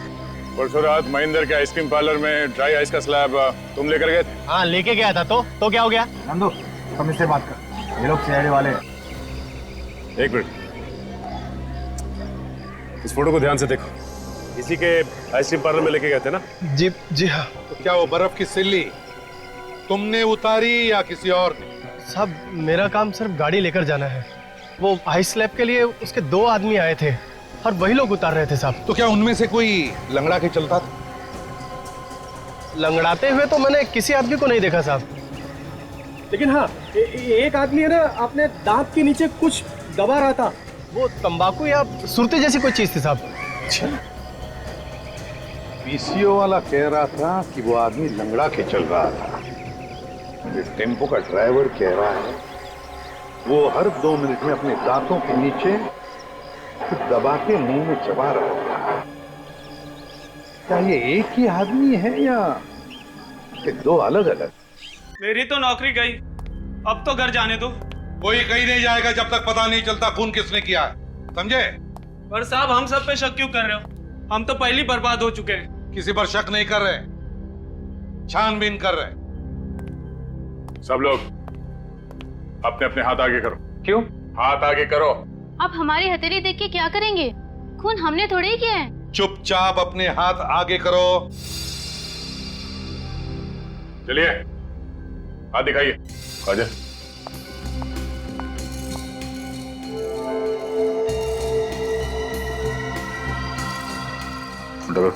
परसों रात महेंद्र के आइसक्रीम पार्लर में ड्राई आइस का स्लैब तुम लेकर गए थे?
हाँ लेके गया था। तो क्या हो गया?
नंदू तुम इससे बात कर, ये लोग सीआईडी वाले हैं।
एक मिनट, इस फोटो को ध्यान से देखो। इसी के आइसक्रीम पार्लर में लेके गए थे ना?
जी हाँ।
तो क्या वो बर्फ की सिल्ली तुमने उतारी या किसी और ने?
साहब मेरा काम सिर्फ गाड़ी लेकर जाना है। वो आइस स्लैब के लिए उसके 2 आदमी आए थे और वही लोग उतार रहे थे साहब।
तो क्या उनमें से कोई लंगड़ा के चलता था?
लंगड़ाते हुए तो मैंने किसी आदमी को नहीं देखा साहब। लेकिन हाँ एक आदमी है ना, अपने दांत के नीचे कुछ दबा रहा था। वो तंबाकू या सुरती जैसी कोई चीज थी साहब।
अच्छा, पीसीओ वाला कह रहा था कि वो आदमी लंगड़ा के चल रहा था। ये टेम्पो का ड्राइवर कह रहा है वो हर 2 मिनट में अपने दांतों के नीचे कुछ दबा के मुंह में चबा रहा था। क्या ये एक ही आदमी है या ये 2 अलग अलग?
मेरी तो नौकरी गई, अब तो घर जाने दो।
कोई कहीं नहीं जाएगा जब तक पता नहीं चलता खून किसने किया है, समझे?
पर साहब हम सब पे शक क्यों कर रहे हो? हम तो पहले ही बर्बाद हो चुके हैं।
किसी पर शक नहीं कर रहे, छानबीन कर रहे।
सब लोग अपने अपने हाथ आगे करो।
क्यों?
हाथ आगे करो।
आप हमारी हथेली देख के क्या करेंगे? खून हमने थोड़े ही किया है।
चुपचाप अपने हाथ आगे करो।
चलिए हाथ दिखाइए। आजा। डरो।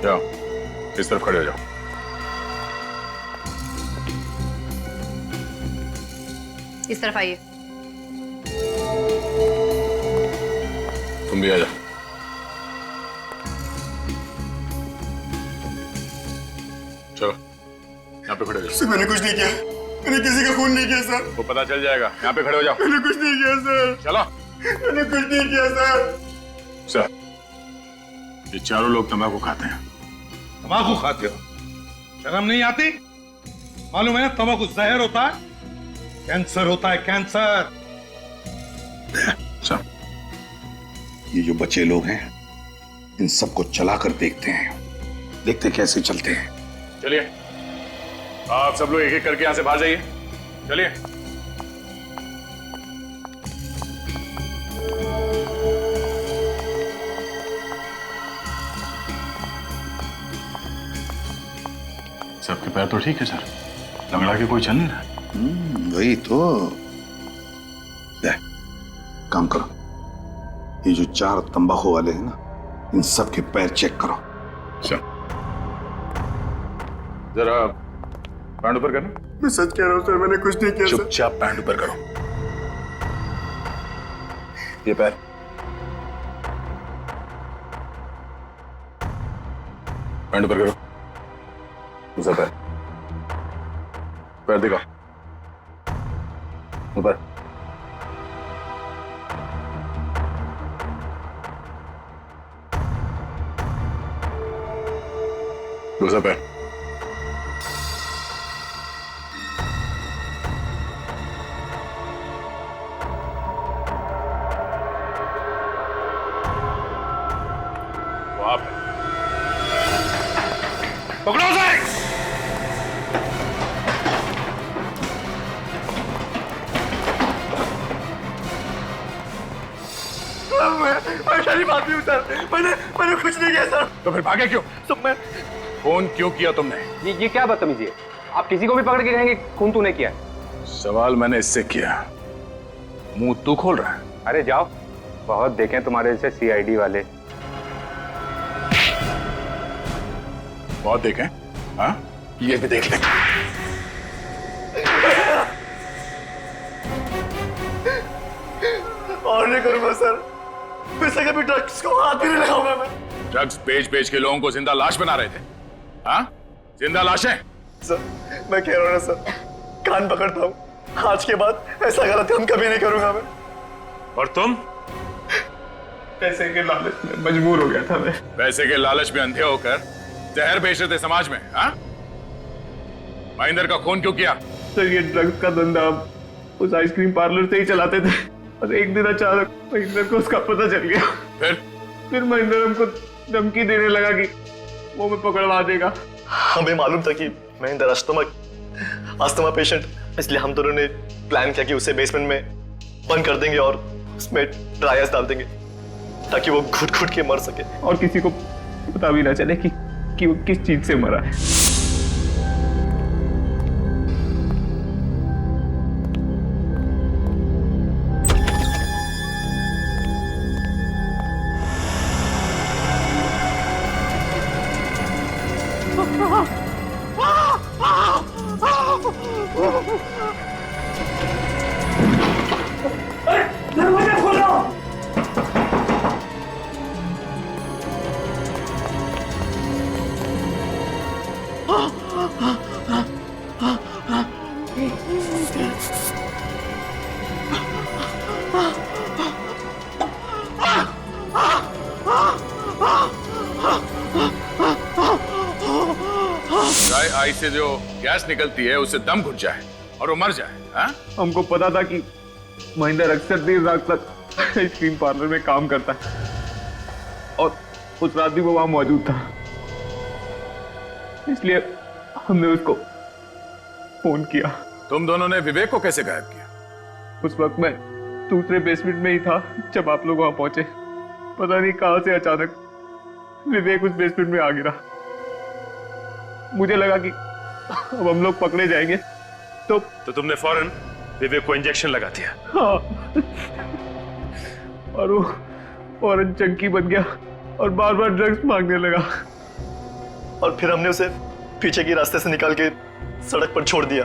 जाओ, इस तरफ खड़े हो जाओ।
इस तरफ आइए।
तुम भी आ जाओ। चलो यहाँ पे खड़े हो जाओ।
सर मैंने कुछ नहीं किया, मैंने किसी का खून नहीं किया सर।
वो पता चल जाएगा, यहाँ पे खड़े हो जाओ।
मैंने कुछ नहीं किया सर।
चलो।
मैंने कुछ नहीं किया सर।
सर ये चारों लोग तंबाकू खाते हैं।
तंबाकू खाते हो? शर्म नहीं आती? मालूम है तंबाकू जहर होता है, कैंसर होता है, कैंसर।
सर
ये जो बच्चे लोग हैं इन सबको चला कर देखते हैं, देखते कैसे चलते हैं।
चलिए आप सब लोग एक एक करके यहां से बाहर जाइए। चलिए। सबके पैर तो ठीक है सर, लंगड़ा के कोई चल नहीं रहा।
वही तो। दे, काम करो, ये जो 4 तंबाकू वाले हैं ना, इन सब के पैर चेक करो।
चल जरा पैंट ऊपर करना।
मैं सच कह रहा हूँ सर, मैंने कुछ नहीं किया।
चुपचाप पैंट ऊपर करो। ये पैर। पैंट ऊपर करो। दूसरा पैर। पैर दिखाओ ऊपर। दूसरा पैर। वहां पे पकड़ो उसे।
मैं शरीफ आदमी हूँ सर, मैंने कुछ नहीं किया सर।
तो फिर भागे क्यों?
सब मैं
फोन क्यों किया तुमने?
ये क्या बदतमीजी है? आप किसी को भी पकड़ के कहेंगे खून तूने किया?
सवाल मैंने इससे किया, मुंह तू खोल रहा है।
अरे जाओ, बहुत देखें तुम्हारे जैसे सीआईडी वाले।
बहुत देखें? हाँ, ये भी देख ले।
और नहीं करूंगा सर, वैसे कभी ड्रग्स को हाथ भी नहीं लगाऊंगा मैं।
ड्रग्स बेच के लोगों को जिंदा लाश बना रहे थे। हाँ, जिंदा लाशें।
सर मैं कह रहा हूँ ना सर, कान पकड़ता हूँ, आज के बाद ऐसा गलत काम कभी नहीं करूंगा मैं।
और तुम?
पैसे के लालच में मजबूर हो गया था मैं।
पैसे के लालच में अंधे होकर जहर बेच रहे थे समाज में। हाँ, महेंद्र का खून क्यों किया?
सर ये ड्रग्स का धंधा
उस आइसक्रीम पार्लर से ही चलाते थे और एक दिन अचानक महेंद्र को उसका पता चल गया। फिर महेंद्र हमको धमकी देने लगा कि वो हमें पकड़वा देगा।
हमें मालूम था कि महेंद्र अस्थमा पेशेंट, इसलिए हम दोनों ने प्लान किया कि उसे बेसमेंट में बंद कर देंगे और उसमें ड्राई आइस डाल देंगे ताकि वो घुट घुट के मर सके
और किसी को पता भी ना चले कि वो किस चीज से मरा है।
दरवाजा खोलो।
ड्राई आइस से जो गैस निकलती है उससे दम घुट जाए और वो मर जाए। हाँ?
हमको पता था कि महेंद्र अक्सर देर रात तक आइसक्रीम पार्लर में काम करता है और उस रात भी वो वहां मौजूद था, इसलिए हमने उसको फोन किया।
तुम दोनों ने विवेक को कैसे गायब किया?
उस वक्त मैं दूसरे बेसमेंट में ही था जब आप लोग वहां पहुंचे। पता नहीं कहां से अचानक विवेक उस बेसमेंट में आ गिरा। मुझे लगा कि अब हम लोग पकड़े जाएंगे तो
तुमने फौरन विवेक को इंजेक्शन लगा दिया।
हाँ। और वो फौरन चंकी बन गया और बार बार ड्रग्स मांगने लगा।
और फिर हमने उसे पीछे की रास्ते से निकाल के सड़क पर छोड़ दिया।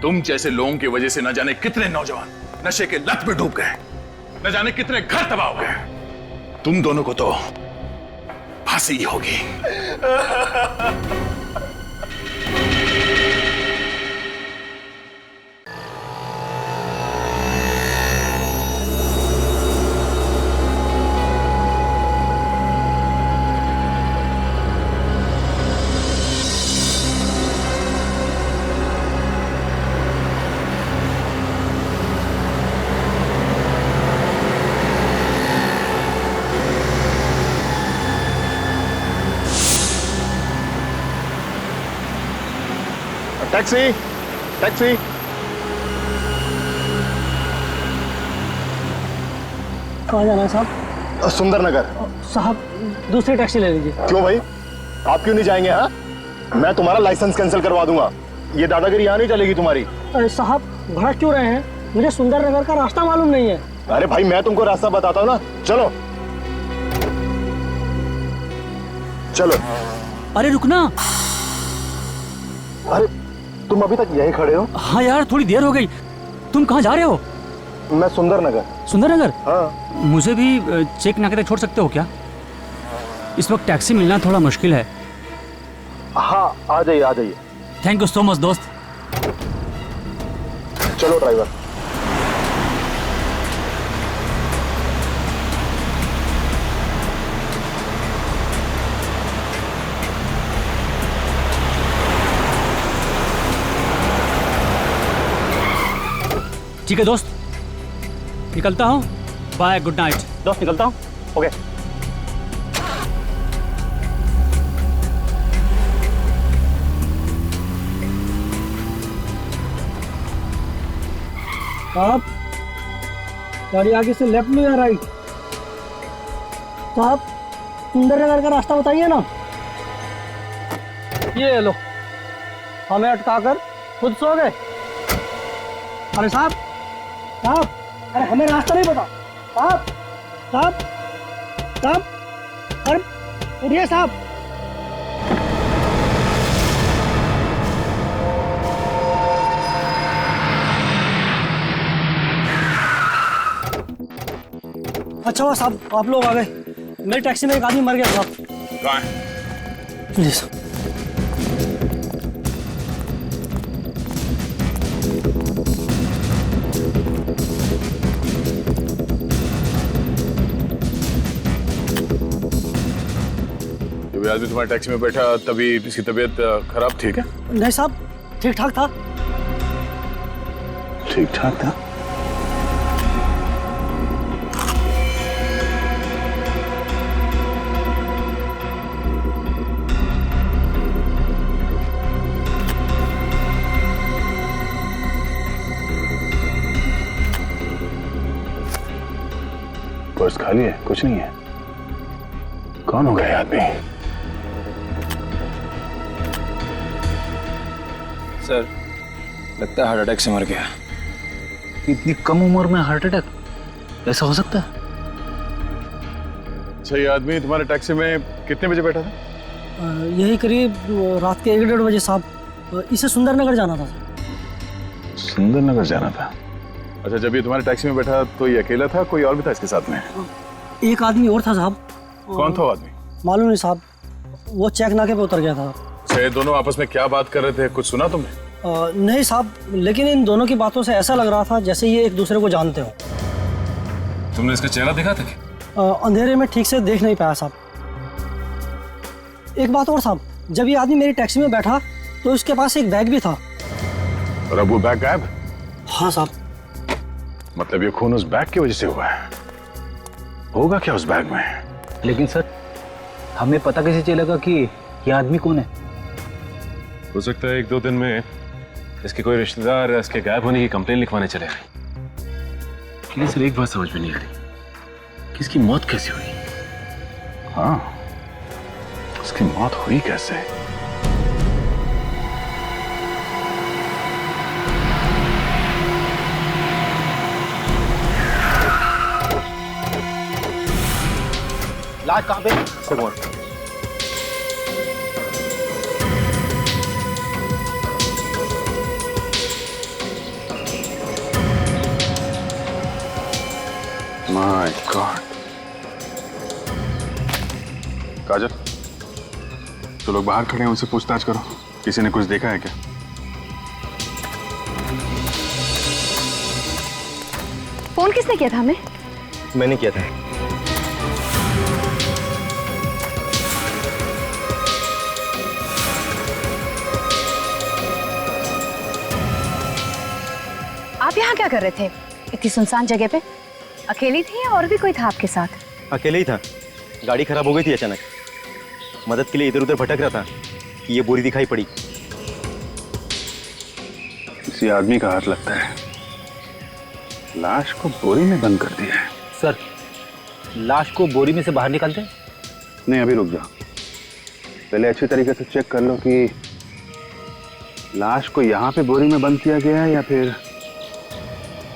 तुम जैसे लोगों की वजह से न जाने कितने नौजवान नशे के लत में डूब गए, न जाने कितने घर तबाह हो गए। तुम दोनों को तो फांसी ही होगी।
Taxi taxi.
कहाँ जाना है साहब?
सुंदर नगर।
साहब दूसरी टैक्सी ले लीजिए।
क्यों भाई, आप क्यों नहीं जाएंगे? हाँ, मैं तुम्हारा लाइसेंस कैंसिल करवा दूंगा। ये दादागिरी यहाँ नहीं चलेगी तुम्हारी।
अरे साहब भड़क क्यों रहे हैं? मुझे सुंदर नगर का रास्ता मालूम नहीं है।
अरे भाई मैं तुमको रास्ता बताता हूँ ना, चलो चलो।
अरे रुकना।
अरे तुम अभी तक यहीं खड़े हो?
हाँ यार थोड़ी देर हो गई। तुम कहाँ जा रहे हो?
मैं सुंदर नगर।
सुंदर नगर?
हाँ।
मुझे भी चेक नाके तक छोड़ सकते हो क्या? इस वक्त टैक्सी मिलना थोड़ा मुश्किल है।
हाँ आ जाइए आ जाइए।
थैंक यू सो मच दोस्त।
चलो ड्राइवर।
ठीक है दोस्त, निकलता हूँ। Bye, good night.
दोस्त निकलता हूँ। ओके। साहब गाड़ी आगे से लेफ्ट में या राइट? साहब सुंदर नगर का रास्ता बताइए ना। ये लो, हमें अटकाकर खुद सो गए। अरे साहब साहब, अरे हमें रास्ता नहीं पता। साहब साहब साहब, अरे उठिए साहब। अच्छा हुआ साहब आप लोग आ गए। मेरी टैक्सी में एक आदमी मर गया साहब।
कहाँ है?
जी साहब।
जब आदमी तुम्हारी टैक्सी में बैठा तभी इसकी तबीयत खराब थी क्या?
नहीं साहब ठीक ठाक था।
ठीक ठाक था। पर्स खाली है, कुछ नहीं है। कौन होगा ये आदमी?
सर, लगता है हार्ट अटैक से मर गया। इतनी कम उम्र में हार्ट अटैक, ऐसा हो सकता है?
अच्छा, ये आदमी तुम्हारे टैक्सी में कितने बजे बैठा था?
यही करीब रात के 1-1:30 बजे साहब। इसे सुंदरनगर जाना था।
सुंदरनगर जाना था। अच्छा, जब ये तुम्हारे टैक्सी में बैठा तो ये अकेला था, कोई और भी था इसके साथ में?
एक आदमी और था साहब।
कौन था वो आदमी?
मालूम नहीं साहब, वो चेक नाके पे उतर गया था।
अच्छा, ये दोनों आपस में क्या बात कर रहे थे, कुछ सुना तुमने?
नहीं साहब, लेकिन इन दोनों की बातों से ऐसा लग रहा था जैसे ये एक दूसरे को जानते हो।
तुमने इसका चेहरा देखा था क्या?
अंधेरे में ठीक से देख नहीं पाया साहब। एक बात और साहब, जब ये आदमी मेरी टैक्सी में बैठा तो उसके पास एक बैग भी था।
और अब वो बैग गायब?
हाँ साहब।
मतलब ये खून उस बैग की वजह से हुआ है। होगा क्या उस बैग में?
लेकिन सर, हमें पता कैसे चलेगा कि ये आदमी कौन है?
हो सकता है 1-2 दिन में इसके कोई रिश्तेदार इसके गायब होने की कंप्लेन लिखवाने चले आए। लेकिन सर, एक बात समझ में नहीं आ रही कि इसकी मौत कैसे हुई?
हाँ, उसकी मौत हुई कैसे?
लाश कहाँ पे?
My God. काजल, तो लोग बाहर खड़े हैं, उनसे पूछताछ करो। किसी ने कुछ देखा है क्या?
फोन किसने किया था हमें?
मैंने किया था।
आप यहाँ क्या कर रहे थे इतनी सुनसान जगह पे? अकेली थी या और भी कोई था आपके साथ?
अकेले ही था। गाड़ी खराब हो गई थी अचानक। मदद के लिए इधर उधर भटक रहा था कि ये बोरी दिखाई पड़ी।
किसी आदमी का हाथ लगता है। लाश को बोरी में बंद कर दिया है।
सर, लाश को बोरी में से बाहर निकालते?
नहीं, अभी रुक जाओ। पहले अच्छी तरीके से चेक कर लो कि लाश को यहाँ पे बोरी में बंद किया गया है या फिर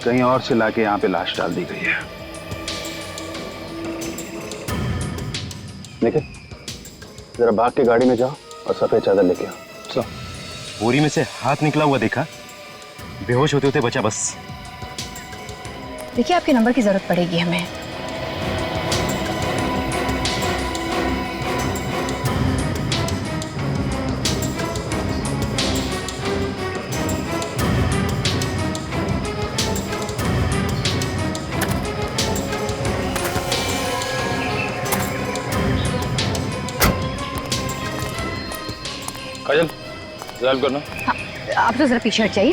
कहीं और से लाके यहाँ पे लाश डाल दी गई है। लेकिन जरा भाग के गाड़ी में जाओ और सफेद चादर लेके आओ।
बोरी में से हाथ निकला हुआ देखा, बेहोश होते होते बचा बस।
देखिए, आपके नंबर की जरूरत पड़ेगी हमें।
काजल, ड्राइव करना।
हाँ, आप तो जरा पीछे हट जाइए।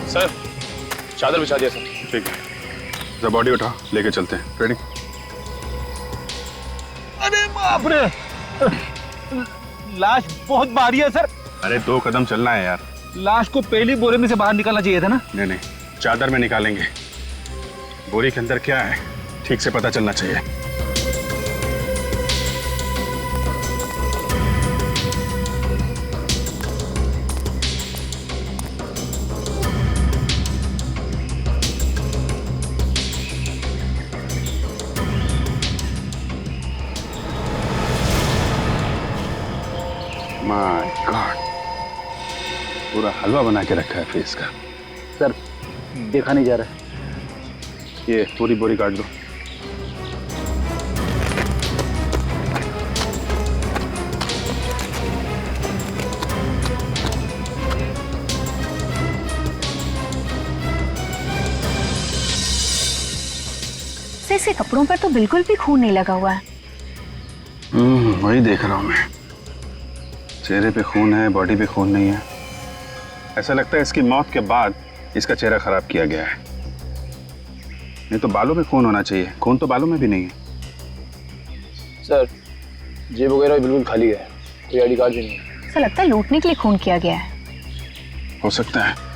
सर, चादर बिछा दिया सर।
ठीक है, जरा बॉडी उठा, लेके चलते हैं। रेडी?
अरे बाप रे, लाश बहुत भारी है सर।
अरे 2 कदम चलना है यार।
लाश को पहली बोरे में से बाहर निकालना चाहिए था ना?
नहीं नहीं, चादर में निकालेंगे। बोरी के अंदर क्या है ठीक से पता चलना चाहिए। माय गॉड, पूरा हलवा बना के रखा है फेस का।
सर, देखा नहीं जा रहा है।
ये पूरी बोरी काट दो।
सर इसके कपड़ों पर तो बिल्कुल भी खून नहीं लगा हुआ है।
वही देख रहा हूँ मैं। चेहरे पे खून है, बॉडी पे खून नहीं है। ऐसा लगता है इसकी मौत के बाद इसका चेहरा खराब किया गया है। नहीं तो बालों में खून होना चाहिए, खून तो बालों में भी नहीं है।
सर जेब वगैरह बिल्कुल खाली है, कोई आईडी कार्ड भी नहीं है।
ऐसा लगता है लूटने के लिए खून किया गया है।
हो सकता है।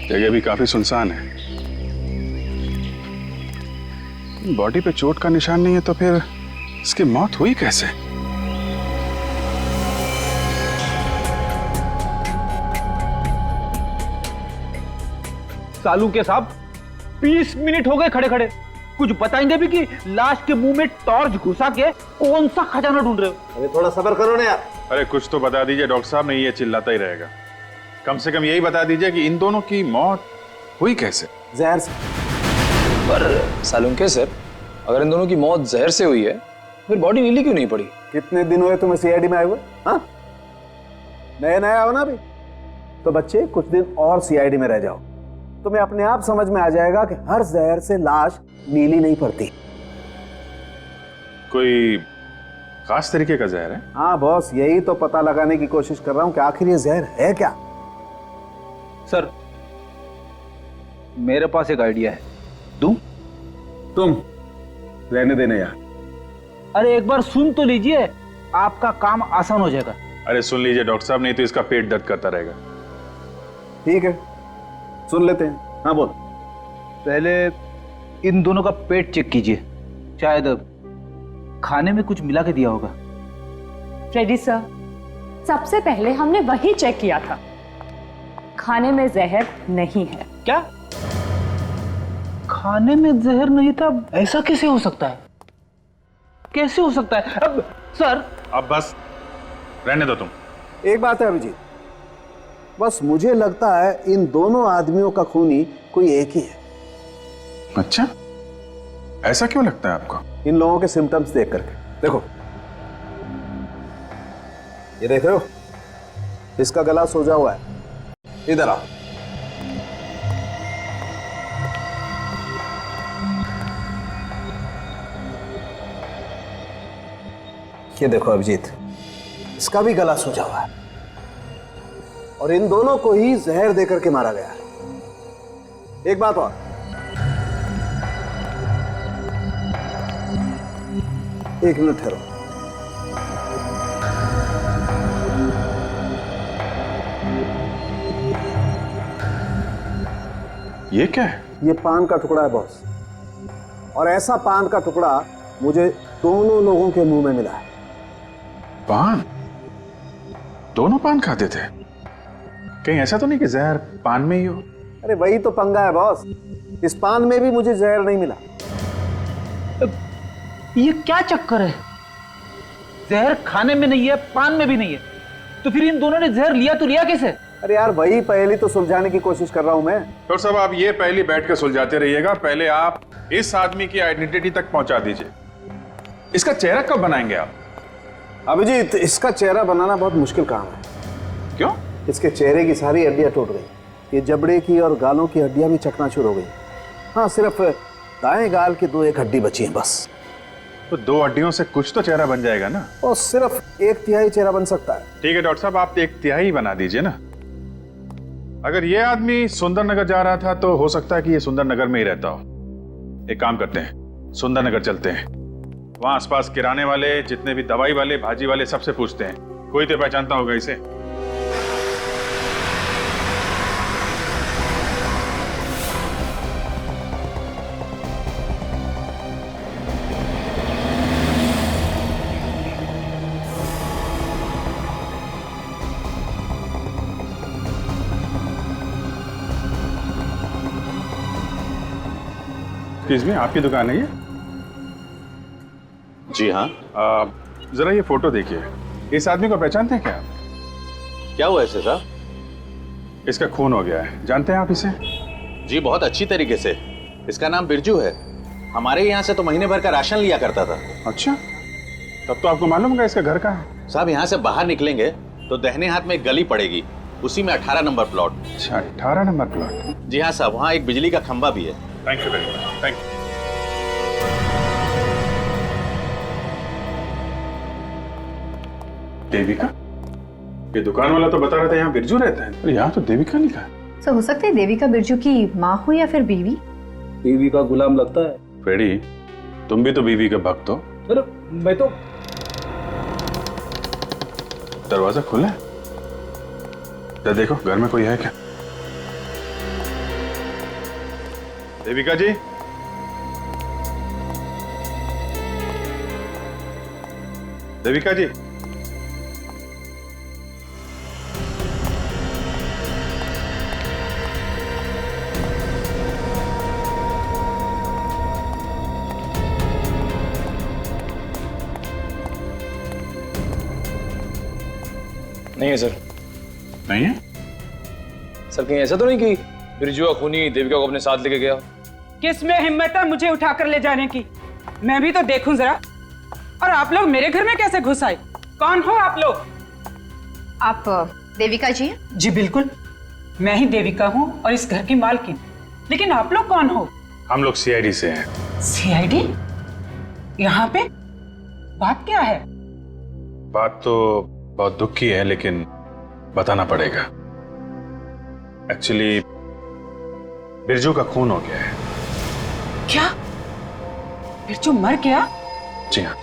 जगह भी काफी सुनसान है। बॉडी पे चोट का निशान नहीं है तो फिर इसकी मौत हुई कैसे?
सालू के साहब 20 मिनट हो गए खड़े खड़े, कुछ बताएंगे भी कि लाश के मुंह में टॉर्च घुसा के कौन सा खजाना ढूंढ रहे हो?
अरे थोड़ा सब्र करो ना यार।
अरे कुछ तो बता दीजिए डॉक्टर साहब, नहीं ये चिल्लाता ही रहेगा। कम से कम यही बता दीजिए कि इन दोनों की मौत हुई कैसे?
जहर से।
पर सालून के सर, अगर इन दोनों की मौत जहर से हुई है फिर बॉडी नीली क्यों नहीं पड़ी?
कितने दिन हुए तुम्हें सीआईडी में आए हुए? हाँ, नए नए आओ ना अभी तो बच्चे, कुछ दिन और सीआईडी में रह जाओ, तुम्हें अपने आप समझ में आ जाएगा कि हर जहर से लाश नीली नहीं पड़ती।
कोई खास तरीके का जहर है?
हाँ बॉस, यही तो पता लगाने की कोशिश कर रहा हूँ कि आखिर ये जहर है क्या।
सर मेरे पास एक आइडिया है, दूं?
तुम रहने देना यार।
अरे एक बार सुन तो लीजिए, आपका काम आसान हो जाएगा।
अरे सुन लीजिए डॉक्टर साहब, नहीं तो इसका पेट दर्द करता रहेगा।
ठीक है सुन लेते हैं। हाँ बोल।
पहले इन दोनों का पेट चेक कीजिए, शायद खाने में कुछ मिला के दिया होगा।
फ्रेडी सर, सबसे पहले हमने वही चेक किया था, खाने में जहर नहीं है।
क्या खाने में जहर नहीं था? ऐसा कैसे हो सकता है? कैसे हो सकता है? अब सर
अब बस रहने दो तुम।
एक बात है अभिजीत, बस मुझे लगता है इन दोनों आदमियों का खूनी कोई एक ही है।
अच्छा, ऐसा क्यों लगता है आपको?
इन लोगों के सिम्टम्स देख करके। देखो ये देख रहे हो, इसका गला सूजा हुआ है। इधर आओ। ये देखो अभिजीत, इसका भी गला सूजा हुआ है और इन दोनों को ही जहर देकर के मारा गया है। एक बात और, एक मिनट ठहरो।
ये क्या है?
ये पान का टुकड़ा है बॉस, और ऐसा पान का टुकड़ा मुझे दोनों लोगों के मुंह में मिला है।
पान? दोनों पान खाते थे? कहीं ऐसा तो नहीं कि जहर पान में ही हो?
अरे वही तो पंगा है बॉस, इस पान में भी मुझे जहर नहीं मिला।
ये क्या चक्कर है? जहर खाने में नहीं है, पान में भी नहीं है, तो फिर इन दोनों ने जहर लिया तो लिया कैसे?
अरे यार वही पहली तो सुलझाने की कोशिश कर रहा हूं मैं।
डॉक्टर साहब आप ये पहली बैठ के सुलझाते रहिएगा, पहले आप इस आदमी की आइडेंटिटी तक पहुंचा दीजिए। इसका चेहरा कब बनाएंगे आप?
अभिजीत, इसका चेहरा बनाना बहुत मुश्किल काम है।
क्यों?
इसके चेहरे की सारी हड्डियां टूट गई, ये जबड़े की और गालों की हड्डियां भी चकनाचूर हो गई। हाँ, सिर्फ दाएं गाल की 2-1 हड्डी बची है बस।
तो 2 हड्डियों से कुछ तो चेहरा बन जाएगा ना?
और सिर्फ 1/3 चेहरा बन सकता है।
ठीक है डॉक्टर साहब, आप 1/3 बना दीजिए ना। अगर ये आदमी सुंदर नगर जा रहा था तो हो सकता है कि ये सुंदर नगर में ही रहता हो। एक काम करते हैं, सुंदर नगर चलते हैं, वहां आसपास किराने वाले, जितने भी दवाई वाले, भाजी वाले, सबसे पूछते हैं, कोई तो पहचानता होगा इसे। एक्सक्यूज मी, आपकी दुकान है ये?
जी हाँ।
जरा ये फोटो देखिए, इस आदमी को पहचानते हैं क्या आप?
क्या हुआ इसे साहब?
इसका खून हो गया है, जानते हैं आप इसे?
जी बहुत अच्छी तरीके से। इसका नाम बिरजू है, हमारे यहाँ से तो महीने भर का राशन लिया करता था।
अच्छा, तब तो आपको मालूम होगा इसका घर कहाँ है?
साहब यहाँ से बाहर निकलेंगे तो दाहिने हाथ में एक गली पड़ेगी,
उसी में 18 नंबर प्लॉट।
अच्छा, 18 नंबर प्लॉट?
जी हाँ साहब, वहाँ एक बिजली का खंभा भी है।
Thank you very much, thank you. Devika? ये दुकान वाला तो बता रहा था यहाँ बिरजू रहता है, पर यहाँ तो देविका लिखा है।
सर हो सकता है देविका बिरजू की माँ हो या फिर बीवी।
बीवी का गुलाम लगता है।
फ्रेडी, तुम भी तो बीवी के भक्त हो।
अरे मैं तो।
दरवाजा खुला है? तो देखो घर में कोई है क्या? देविका जी? देविका जी?
नहीं है सर।
नहीं है?
सर कहीं ऐसा तो नहीं कि बिरजू का खूनी देविका को अपने साथ लेके गया?
किस में हिम्मत है मुझे उठाकर ले जाने की? मैं भी तो देखूं जरा। और आप लोग मेरे घर में कैसे घुस आए? कौन हो आप लोग?
आप देविका जी?
जी बिल्कुल, मैं ही देविका हूँ और इस घर की मालकिन। लेकिन आप लोग कौन हो?
हम लोग सीआईडी से हैं।
सीआईडी? यहाँ पे बात क्या है?
बात तो बहुत दुख की है, लेकिन बताना पड़ेगा। एक्चुअली बिरजू का खून हो गया है।
क्या? बिरजू मर गया?
जी हाँ।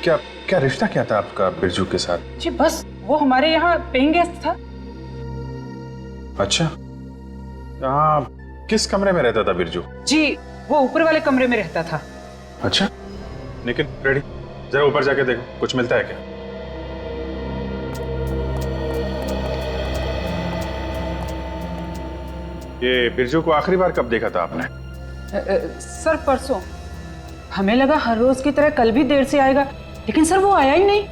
क्या क्या रिश्ता क्या था आपका बिरजू के साथ?
जी बस वो हमारे यहाँ पेइंग गेस्ट था।
अच्छा, यहाँ किस कमरे में रहता था बिरजू?
जी वो ऊपर वाले कमरे में रहता था।
अच्छा, लेकिन रेडी जरा ऊपर जाके देखो, कुछ मिलता है क्या? ये बिरजू को आखिरी बार कब देखा था आपने?
सर परसों। हमें लगा हर रोज की तरह कल भी देर से आएगा, लेकिन सर वो आया ही नहीं।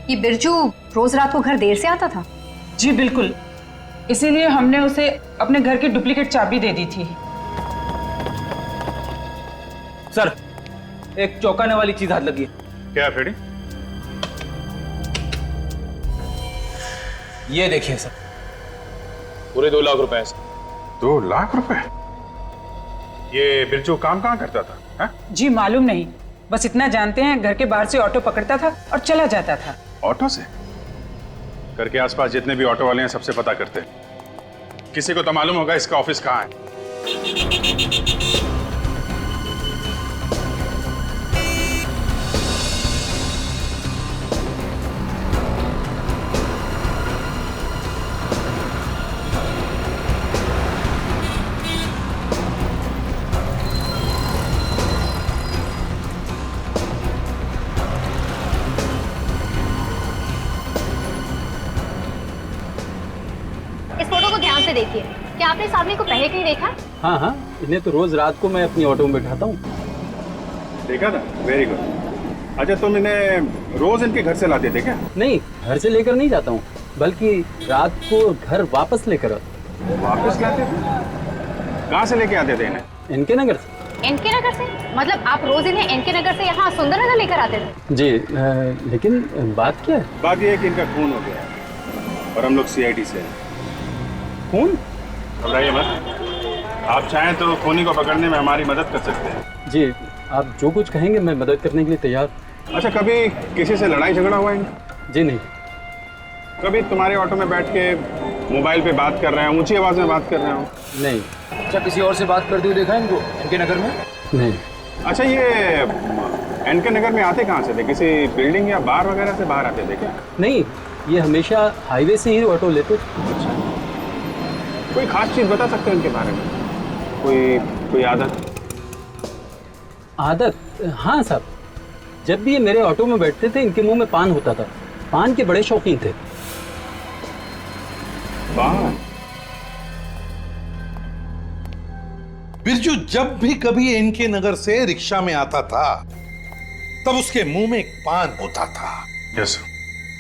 ये बिरजू रोज रात को घर देर से आता था?
जी बिल्कुल, इसीलिए हमने उसे अपने घर की डुप्लीकेट चाबी दे दी थी।
सर एक चौंकाने वाली चीज हाथ लगी।
क्या फेडी?
ये देखिए सर, पूरे 2 लाख रुपए हैं सर।
2 लाख रुपए? ये बिरजू काम कहाँ करता था? हा?
जी मालूम नहीं, बस इतना जानते हैं घर के बाहर से ऑटो पकड़ता था और चला जाता था।
ऑटो से? करके आसपास जितने भी ऑटो वाले हैं सबसे पता करते हैं। किसी को तो मालूम होगा इसका ऑफिस कहाँ है।
देखिए, क्या आपने इस आदमी को पहले कहीं देखा?
हाँ हाँ, इन्हें तो रोज रात को मैं अपनी ऑटो में बैठाता हूँ।
देखा था? Very good. अच्छा, तुम इन्हें रोज इनके घर से लाते थे क्या?
नहीं, घर से लेकर नहीं जाता हूँ, बल्कि रात को घर वापस लेकर आता।
वापस लाते थे? कहाँ से लेके आते थे इन्हें?
इनके नगर से।
इनके नगर से? मतलब आप रोज इन्हें इनके नगर से यहाँ सुंदरनगर लेकर आते थे?
जी, लेकिन बात क्या है?
बात यह है कि इनका खून हो गया है और हम लोग सीआईडी से हैं।
खून?
घबराइए मत, आप चाहें तो खूनी को पकड़ने में हमारी मदद कर सकते हैं।
जी, आप जो कुछ कहेंगे मैं मदद करने के लिए तैयार।
अच्छा, कभी किसी से लड़ाई झगड़ा हुआ है?
जी नहीं।
कभी तुम्हारे ऑटो में बैठ के मोबाइल पे बात कर रहे हैं, ऊंची आवाज में बात कर रहे हो?
नहीं।
अच्छा, किसी और से बात करते हुए देखा इनको इनके नगर में?
नहीं।
अच्छा, ये इनके नगर में आते कहाँ से थे? किसी बिल्डिंग या बार वगैरह से बाहर आते थे क्या?
नहीं, ये हमेशा हाईवे से ही ऑटो लेते।
अच्छा, कोई खास चीज बता सकते हैं इनके बारे में? कोई आदत?
आदत? हाँ साहब, जब भी ये मेरे ऑटो में बैठते थे इनके मुंह में पान होता था। पान के बड़े शौकीन थे।
पान?
बिरजू जब भी कभी इनके नगर से रिक्शा में आता था तब उसके मुंह में एक पान होता था।
Yes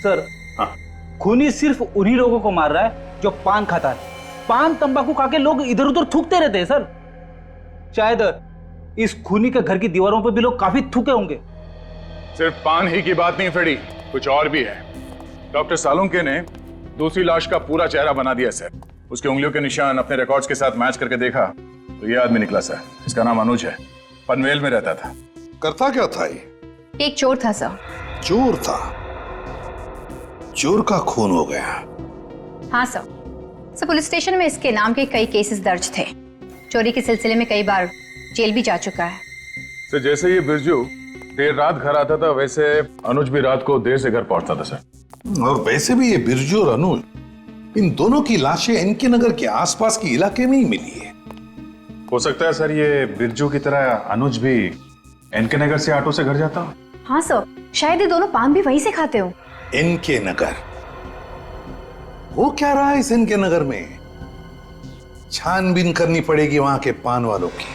sir. हाँ। खूनी सिर्फ उन्हीं लोगों को मार रहा है जो पान खाता है। पान तंबाकू खा के लोग इधर उधर थूकते रहते हैं सर। शायद इस खूनी के घर की दीवारों पर भी लोग काफी थूके होंगे।
सिर्फ पान ही की बात नहीं फेडी, कुछ और भी है। डॉक्टर सालुंके ने दूसरी लाश का पूरा चेहरा बना दिया सर। उसके उंगलियों के निशान अपने रिकॉर्ड्स के साथ मैच करके देखा तो ये आदमी निकला सर। इसका नाम अनुज है, पनवेल में रहता था।
करता क्या था ये?
एक चोर था सर।
चोर था? चोर का खून हो गया?
हाँ सर। सर पुलिस स्टेशन में इसके नाम के कई केसेस दर्ज थे। चोरी के सिलसिले में कई बार जेल भी जा चुका है।
सर जैसे ये बिरजू देर रात घर आता था वैसे अनुज भी रात को देर से घर पहुंचता था सर।
और वैसे भी ये बिरजू और अनुज, इन दोनों की लाशें इनके नगर के आसपास के इलाके में ही मिली है।
हो सकता है सर ये बिरजू की तरह अनुज भी इनके नगर से ऑटो से घर जाता हो।
हाँ सर, शायद ये दोनों पान भी वहीं से खाते हो।
इनके नगर? वो क्या रहा है इस इनके नगर में? छानबीन करनी पड़ेगी वहां के पान वालों की।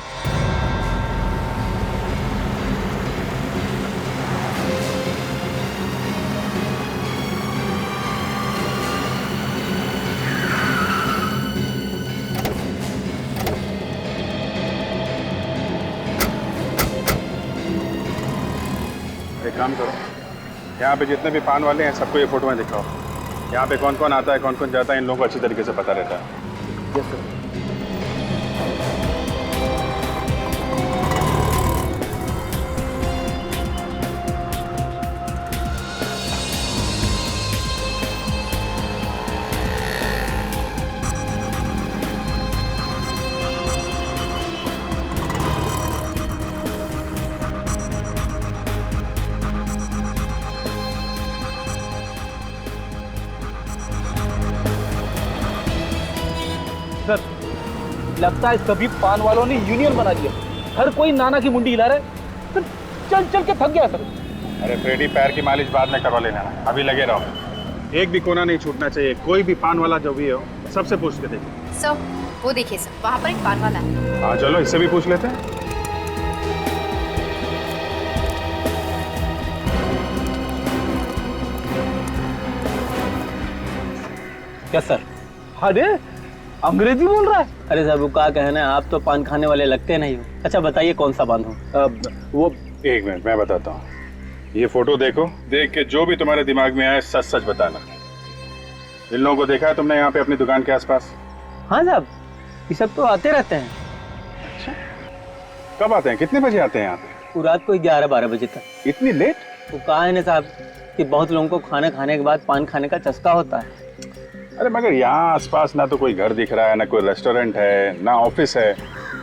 एक काम करो, यहाँ पे जितने भी पान वाले हैं सबको ये फोटो में दिखाओ। यहाँ पे कौन कौन आता है, कौन कौन जाता है, इन लोगों को अच्छी तरीके से पता रहता है।
Yes sir. सर लगता है सभी पान वालों ने यूनियन बना लिया। हर कोई नाना की मुंडी हिला रहा है। सर चल चल के थक गया सर।
अरे फ्रेडी, पैर की मालिश बाद में करवा लेना, अभी लगे रहो। एक भी कोना नहीं छूटना चाहिए। कोई भी पान वाला जो भी हो सबसे पूछ के देखिए।
सर वो देखिए सर, वहाँ पर एक पान वाला है।
हाँ चलो इससे भी पूछ लेते हैं।
क्या सर? अरे अंग्रेजी बोल रहा है।
अरे सर वो क्या कहना है, आप तो पान खाने वाले लगते नहीं हो। अच्छा बताइए कौन सा बांधूं?
वो एक मिनट मैं बताता हूँ। ये फोटो देखो, देख के जो भी तुम्हारे दिमाग में आए सच सच बताना। इन लोगों को देखा है तुमने यहाँ पे अपनी दुकान के आसपास?
हाँ साहब, ये सब तो आते रहते हैं।
अच्छा, कब आते हैं, कितने बजे आते हैं यहाँ पे?
वो रात को 11-12 बजे तक।
इतनी लेट?
वो कहा है ना साहब कि बहुत लोगों को खाना खाने के बाद पान खाने का चस्का होता है।
अरे मगर यहाँ आसपास ना तो कोई घर दिख रहा है, ना कोई रेस्टोरेंट है, ना ऑफिस है।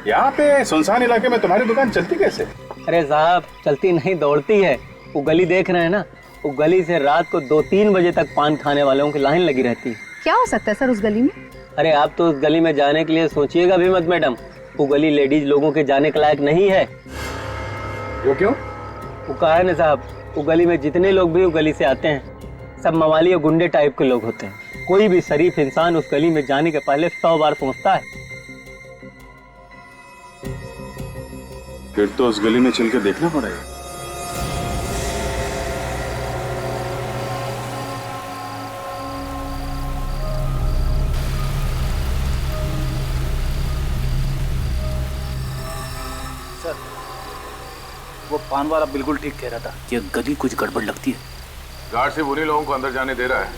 यहाँ पे सुनसान इलाके में तुम्हारी दुकान चलती कैसे?
अरे साहब चलती नहीं दौड़ती है। वो गली देख रहे हैं ना, वो गली से रात को 2-3 बजे तक पान खाने वालों की लाइन लगी रहती है।
क्या हो सकता है सर उस गली में?
अरे आप तो उस गली में जाने के लिए सोचिएगा भी मत मैडम। वो गली लेडीज लोगों के जाने के लायक नहीं है।
क्यों?
वो कहा है ना साहब, वो गली में जितने लोग भी वो गली से आते हैं सब मवाली और गुंडे टाइप के लोग होते हैं। कोई भी शरीफ इंसान उस गली में जाने के पहले 100 बार सोचता है।
फिर तो उस गली में चल के देखना पड़ेगा।
सर वो पान वाला बिल्कुल ठीक कह रहा था, ये गली कुछ गड़बड़ लगती है।
गार्ड सिर्फ उन्हीं लोगों को अंदर जाने दे रहा है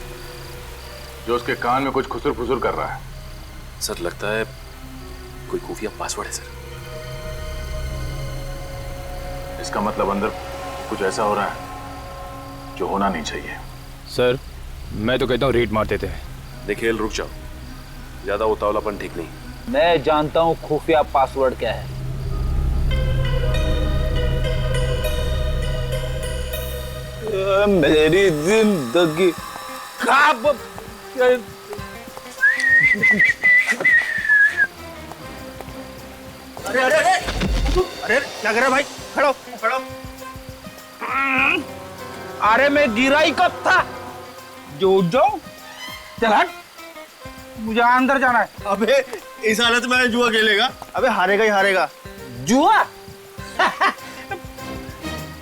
जो उसके कान में कुछ खुसुर फुसुर कर रहा है।
सर लगता है कोई खुफिया पासवर्ड है सर।
इसका मतलब अंदर कुछ ऐसा हो रहा है जो होना नहीं चाहिए।
सर मैं तो कहता हूँ रेड मार देते हैं।
देखिए रुक जाओ, ज्यादा उतावलापन ठीक नहीं।
मैं जानता हूँ खुफिया पासवर्ड क्या है। मेरी जिंदगी
अरे अरे अरे अरे क्या कर रहा है भाई? खड़ो खड़ो। अरे मैं गिरा ही कब था? जो जाओ चल हट, मुझे अंदर जाना है।
अबे इस हालत में जुआ खेलेगा? अबे हारेगा ही हारेगा।
जुआ?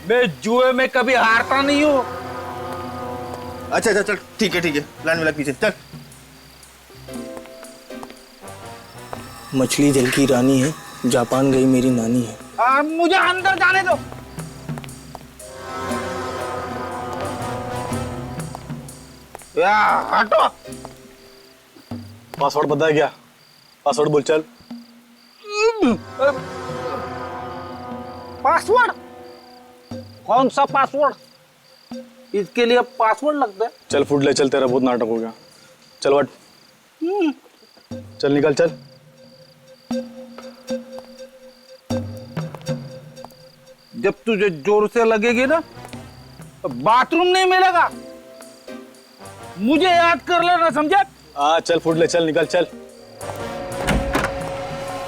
मैं जुए में कभी हारता नहीं हूँ।
अच्छा अच्छा चल ठीक है लाइन में लग पीछे चल।
मछली जल की रानी है, जापान गई मेरी नानी है। मुझे अंदर जाने दो। या हटो।
पासवर्ड पता है क्या? पासवर्ड बोल चल।
पासवर्ड? कौन सा पासवर्ड? इसके लिए पासवर्ड लगता है?
चल फुट ले, चल, तेरा बहुत नाटक हो गया। चल वट, चल निकल चल।
जब तुझे जोर से लगेगी ना तो बाथरूम नहीं मिलेगा, मुझे याद कर लेना, समझे?
हाँ चल फुट ले, चल निकल चल।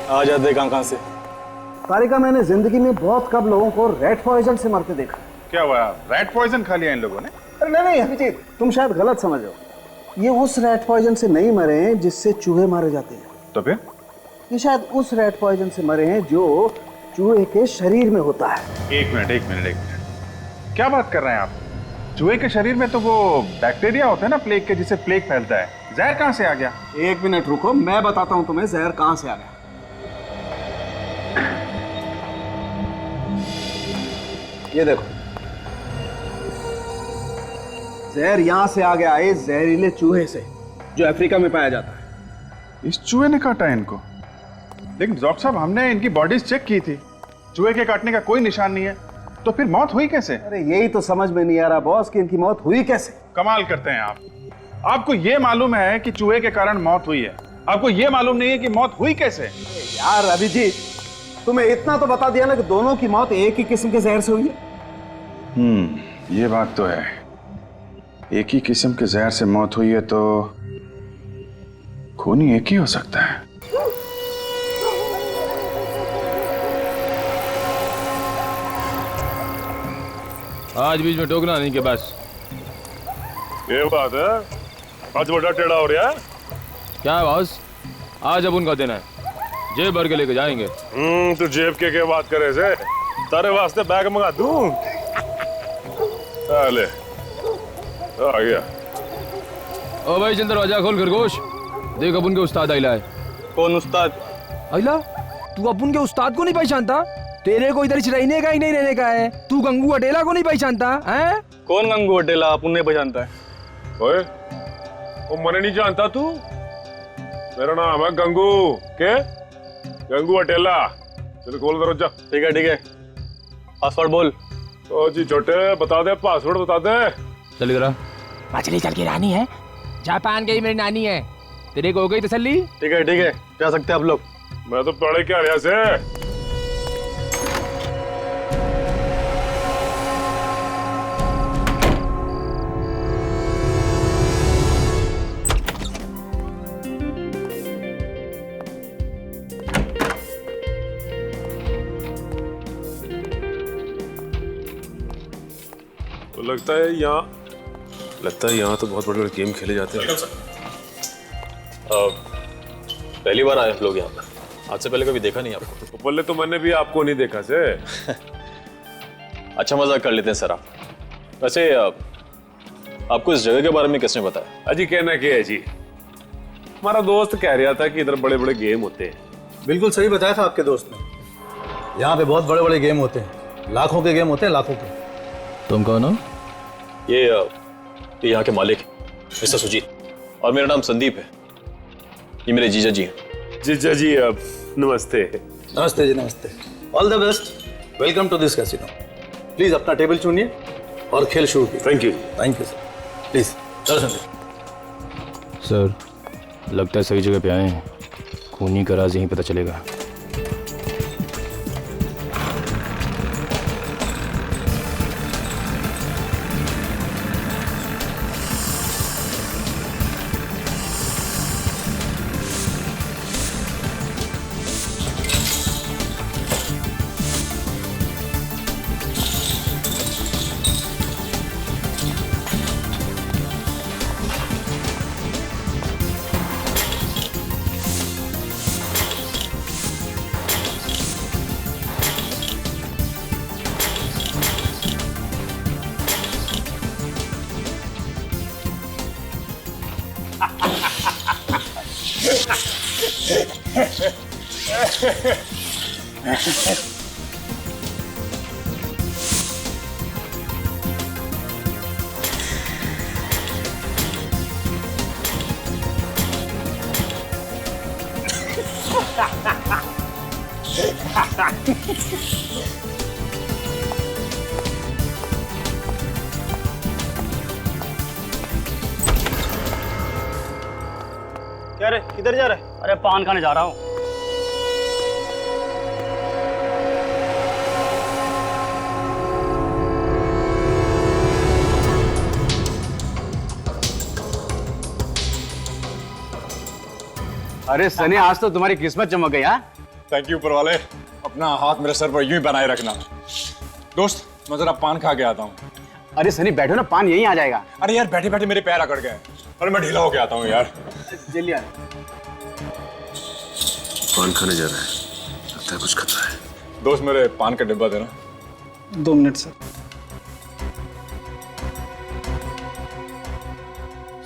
आ जा, देख कहाँ से।
तारिका, मैंने जिंदगी में बहुत कम लोगों को रेड पॉइजन से मरते देखा।
क्या हुआ? रेड पॉइजन खा लिया इन लोगों ने?
अरे नहीं अभिजीत, तुम शायद गलत समझ रहे हो। ये उस रेड पॉइजन से नहीं मरे हैं जिससे चूहे मारे जाते हैं।
तो फिर?
ये शायद उस रेड पॉइजन से मरे हैं जो चूहे के शरीर में होता है।
एक मिनट, क्या बात कर रहे हैं आप? चूहे के शरीर में तो वो बैक्टीरिया होता है ना प्लेग के, जिससे प्लेग फैलता है। जहर कहाँ से आ गया?
एक मिनट रुको, मैं बताता हूँ तुम्हें जहर कहाँ से आ गया। ये देखो, जहर यहां से आ गया है जहरीले चूहे से जो अफ्रीका में पाया जाता है।
इस चूहे ने काटा है इनको? लेकिन डॉक्टर साहब, हमने इनकी बॉडीज चेक की थी, चूहे के काटने का कोई निशान नहीं है, तो फिर मौत हुई कैसे?
अरे यही तो समझ में नहीं आ रहा बॉस कि इनकी मौत हुई कैसे।
कमाल करते हैं आप। आपको ये मालूम है कि चूहे के कारण मौत हुई है, आपको ये मालूम नहीं है कि मौत हुई कैसे?
यार अभिजीत, तुम्हें इतना तो बता दिया ना कि दोनों की मौत एक ही किस्म के जहर से हुई है।
ये बात तो है। एक ही किस्म के जहर से मौत हुई है तो खून ही एक ही हो सकता है।
आज बीच में टोकना नहीं के बस।
ये बात है, आज बड़ा टेढ़ा हो रहा है।
क्या है बॉस? आज अब उनका दिन है, जेब भर के लेके जाएंगे।
तू जेब के बात करे से? तारे वास्ते बैग मंगा दूं? ले आ गया।
ओ भाई चंद्र, दरवाजा खोल खरगोश, देख अपन के उस्ताद आइला है।
कौन उस्ताद?
आइला, तू अपन के उस्ताद को नहीं पहचानता? तेरे को इधर रहने का ही नहीं रहने का है। तू गंगू अटेला को नहीं पहचानता है?
कौन गंगू अटेला? अपन नहीं पहचानता है।
ओए, वो मने नहीं जानता तू? मेरा नाम है गंगू। के? गंगू अटेला। चल खोल दरवाजा।
ठीक है, पासवर्ड बोल।
ओ जी छोटे, बता दे, पासवर्ड बता दे।
चल इधर आ।
मछली चल की रानी है, जापान गई मेरी नानी है। तेरे को हो गई तसल्ली?
ठीक है, जा सकते हैं आप लोग।
मैं तो पढ़े क्या रहा से।
लगता है यहाँ तो बहुत बड़े बड़े गेम खेले जाते हैं।
पहली बार आए आप लोग यहाँ पर? आज से पहले कभी देखा नहीं आपको?
तो पहले तो मैंने भी आपको नहीं देखा से।
अच्छा मजाक कर लेते हैं सर आप। वैसे आपको इस जगह के बारे में किसने बताया?
अजी कहना क्या है जी, हमारा दोस्त कह रहा था कि इधर बड़े बड़े गेम होते हैं।
बिल्कुल सही बताया था आपके दोस्त ने। यहाँ पे बहुत बड़े बड़े गेम होते हैं, लाखों के गेम होते हैं, लाखों के।
तुम कौन हो?
ये यहाँ के मालिक मिस्टर सुजीत, और मेरा नाम संदीप है। ये मेरे जीजा जी हैं।
जीजा जी, अब नमस्ते।
नमस्ते जी, नमस्ते। All the best, welcome to this casino. Please अपना टेबल चुनिए और खेल शुरू कीजिए।
Thank you
sir. प्लीज चलो संदीप।
सर, लगता है सही जगह पे आए हैं। खूनी का राज यहीं पता चलेगा।
क्या रे, किधर जा रहा है?
अरे पान खाने जा रहा हूँ।
अरे सनी, आज तो तुम्हारी किस्मत चमक गई। हाँ,
थैंक यू ऊपर वाले। अपना हाथ मेरे सर पर यूं ही बनाए रखना। दोस्त, मैं जरा पान खा के आता हूँ।
अरे सनी बैठो ना, पान यहीं आ जाएगा।
अरे यार बैठे बैठे मेरे पैर अकड़ गए। अरे मैं ढीला होके आता हूँ यार।
जल्दी आ।
पान खाने जा रहा है, लगता है कुछ खतरा है।
दोस्त, मेरे पान का डिब्बा देना।
2 मिनट सर।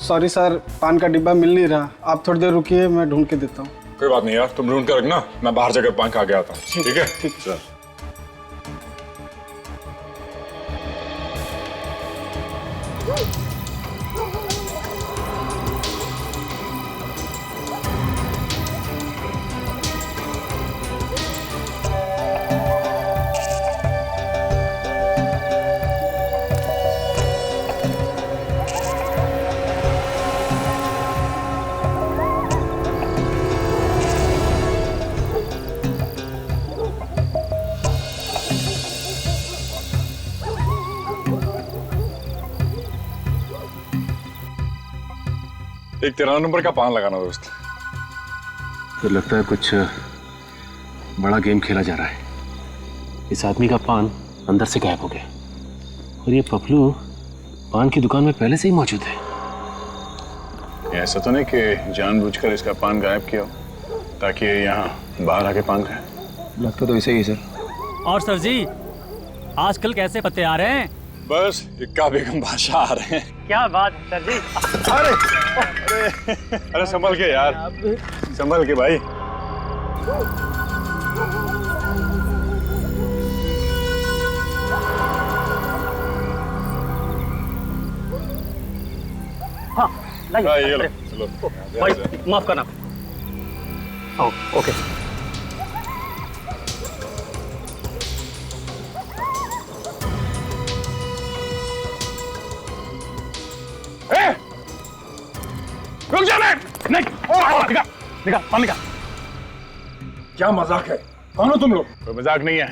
सॉरी सर, पान का डिब्बा मिल नहीं रहा। आप थोड़ी देर रुकिए, मैं ढूंढ के देता हूँ।
कोई बात नहीं यार, तुम ढूंढ के रखना, मैं बाहर जाकर पान खा के आता हूँ। ठीक है?
ठीक
सर। एक 13 नंबर का पान लगाना दोस्त।
तो लगता है कुछ बड़ा गेम खेला जा रहा है। इस आदमी का पान अंदर से गायब हो गया और ये पपलू पान की दुकान में पहले से ही मौजूद है।
ऐसा तो नहीं कि जानबूझकर इसका पान गायब किया हो ताकि ये यहाँ बाहर आके पान खाए?
लगता तो ऐसे ही सर।
और सर जी, आजकल कैसे पत्ते आ रहे हैं?
बस इक्का बेगम बादशाह आ रहे हैं।
क्या बात है सर जी।
अरे अरे अरे संभल के यार, संभल के भाई।
हाँ लाइए।
ये लो, चलो।
भाई माफ करना। ओके।
रुक जा। नहीं, निकाल पान निकाल। क्या मजाक है? कौन हो तुम लोग? कोई मजाक नहीं है,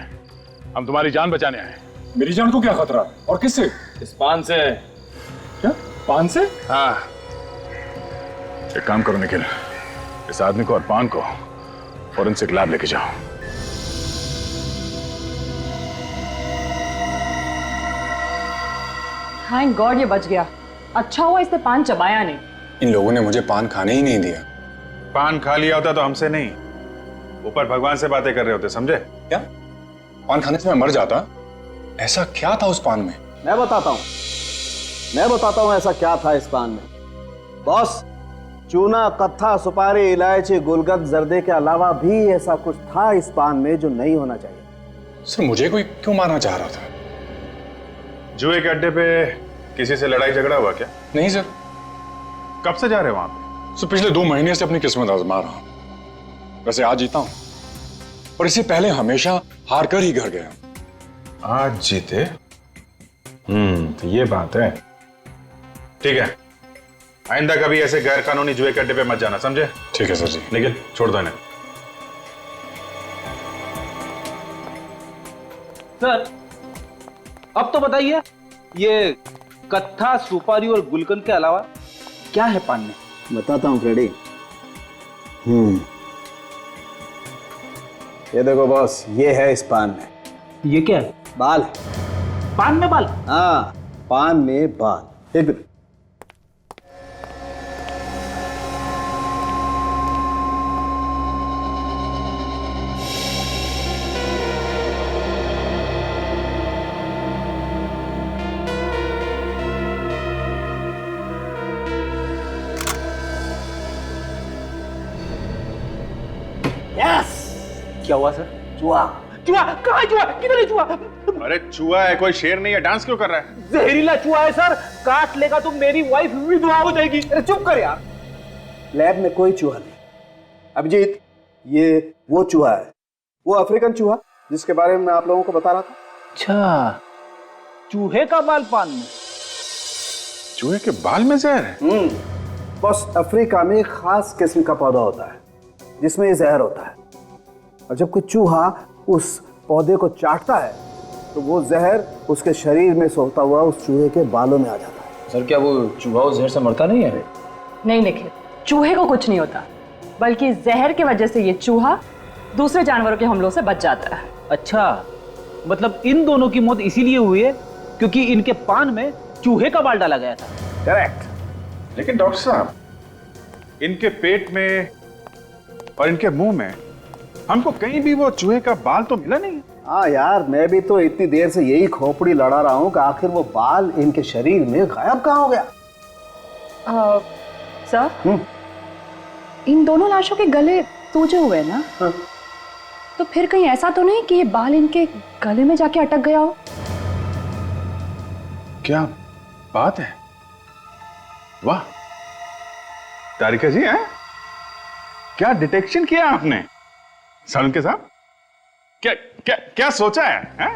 हम तुम्हारी जान बचाने आए। मेरी जान को क्या खतरा है? और किससे?
इस पान से।
क्या पान से?
हाँ।
एक काम करो निखिल, इस आदमी को और पान को फॉरेंसिक लैब लेके जाओ।
थैंक गॉड ये बच गया। अच्छा हुआ इसने पान चबाया नहीं।
इन लोगों ने मुझे पान खाने ही नहीं दिया।
पान खा लिया होता तो हमसे नहीं, ऊपर भगवान से बातें कर रहे होते, समझे?
क्या पान खाने से मैं मर जाता? ऐसा क्या था उस पान में?
मैं बताता हूं ऐसा क्या था इस पान में। बॉस, चूना, कत्था, सुपारी, इलायची, गुलकंद, जर्दे के अलावा भी ऐसा कुछ था इस पान में जो नहीं होना चाहिए।
सर मुझे कोई क्यों मारना चाह रहा था?
जुए के अड्डे पे किसी से लड़ाई झगड़ा हुआ क्या?
नहीं सर।
कब से जा रहे हो वहां पे?
सर पिछले 2 महीने से अपनी किस्मत आजमा रहा हूं। वैसे आज जीता हूं, और इससे पहले हमेशा हार कर ही घर गया।
आज जीते? तो ये बात है। ठीक है, आइंदा कभी ऐसे गैर कानूनी जुए के अड्डे पे मत जाना, समझे?
ठीक है सर जी।
लेकिन छोड़ दो इन्हें।
सर अब तो बताइए, ये कत्था, सुपारी और गुलकंद के अलावा क्या है पान में?
बताता हूं फ्रेडी। ये देखो बॉस, ये है इस पान में।
ये क्या है?
बाल।
पान में बाल?
हाँ, पान में बाल। एक मिनट।
क्या हुआ सर?
चूहा।
चूहा? कहाँ है चूहा? किधर है चूहा?
अरे चूहा है, कोई शेर नहीं है। डांस क्यों कर रहा है?
जहरीला चूहा है सर, काट लेगा तो मेरी वाइफ विधवा हो जाएगी।
अरे चुप कर यार। लैब में कोई चूहा नहीं। अभिजीत, ये वो चूहा है, वो अफ्रीकन चूहा जिसके बारे में मैं आप लोगों को बता रहा था।
अच्छा, चूहे का बाल पान में?
चूहे के बाल में जहर है?
बस अफ्रीका में एक खास किस्म का पौधा होता है जिसमें ये जहर होता है, और जब कोई चूहा उस पौधे को चाटता है तो वो जहर उसके शरीर में सोता हुआ उस चूहे के बालों में आ जाता है।
सर क्या वो चूहा उस जहर से मरता नहीं है?
नहीं निखिल, चूहे को कुछ नहीं होता, बल्कि जहर की वजह से ये चूहा दूसरे जानवरों के हमलों से बच जाता है।
अच्छा, मतलब इन दोनों की मौत इसीलिए हुई है क्योंकि इनके पान में चूहे का बाल डाला गया था।
करेक्ट।
लेकिन डॉक्टर साहब, इनके पेट में और इनके मुंह में हमको कहीं भी वो चूहे का बाल तो मिला नहीं।
हाँ यार, मैं भी तो इतनी देर से यही खोपड़ी लड़ा रहा हूँ कि आखिर वो बाल इनके शरीर में गायब कहाँ हो गया।
सर, इन दोनों लाशों के गले सूजे हुए ना?
हाँ।
तो फिर कहीं ऐसा तो नहीं कि ये बाल इनके गले में जाके अटक गया हो?
क्या बात है, वाह तारिका जी, हैं? क्या डिटेक्शन किया आपने सालुंके साहब? क्या क्या क्या सोचा है?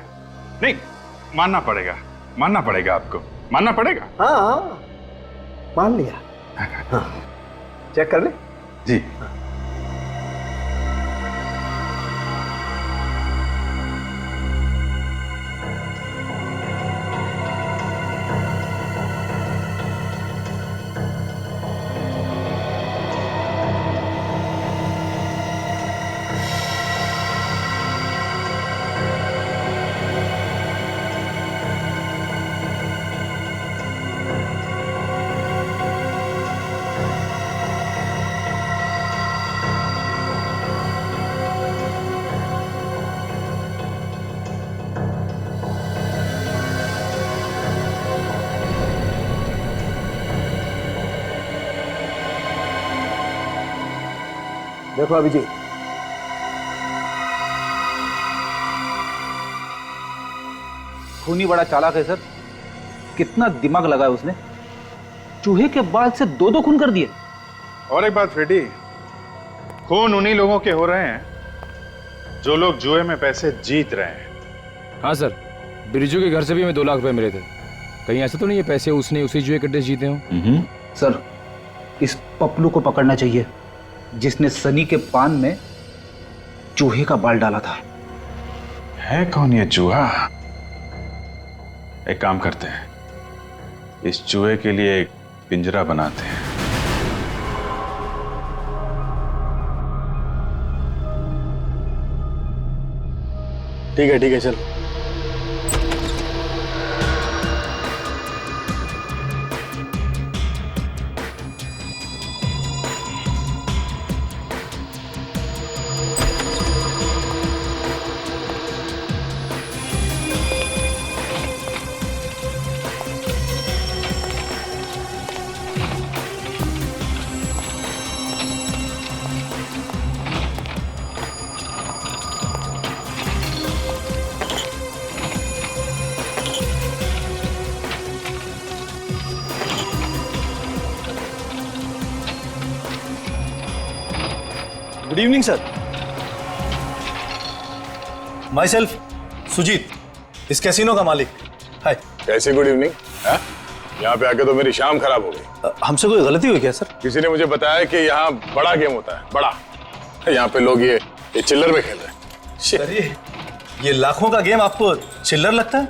नहीं, मानना पड़ेगा आपको, मानना पड़ेगा।
हाँ, मान लिया। हाँ। चेक कर ले
जी।
देखो अभिजीत,
खूनी बड़ा चालाक है सर, कितना दिमाग लगाया उसने, चूहे के बाल से दो खून कर दिए।
और एक बात फ्रेडी, खून उन्हीं लोगों के हो रहे हैं जो लोग जुए में पैसे जीत रहे हैं।
हाँ सर, बिरजू के घर से भी हमें 2 लाख रुपए मिले थे। कहीं ऐसा तो नहीं है पैसे उसने उसी जुए कट्टे जीते हों?
सर, इस पपलू को पकड़ना चाहिए जिसने सनी के पान में चूहे का बाल डाला था।
है कौन ये चूहा? एक काम करते हैं, इस चूहे के लिए एक पिंजरा बनाते हैं।
ठीक है चल। Good evening sir. Myself Sujit, इस कैसीनो का मालिक। हाय।
कैसे गुड इवनिंग? यहाँ पे आके तो मेरी शाम खराब हो गई।
हमसे कोई गलती हुई क्या सर?
किसी ने मुझे बताया कि यहाँ बड़ा गेम होता है, बड़ा। यहाँ पे लोग ये चिल्लर में खेल रहे हैं।
सर ये लाखों का गेम आपको चिल्लर लगता है?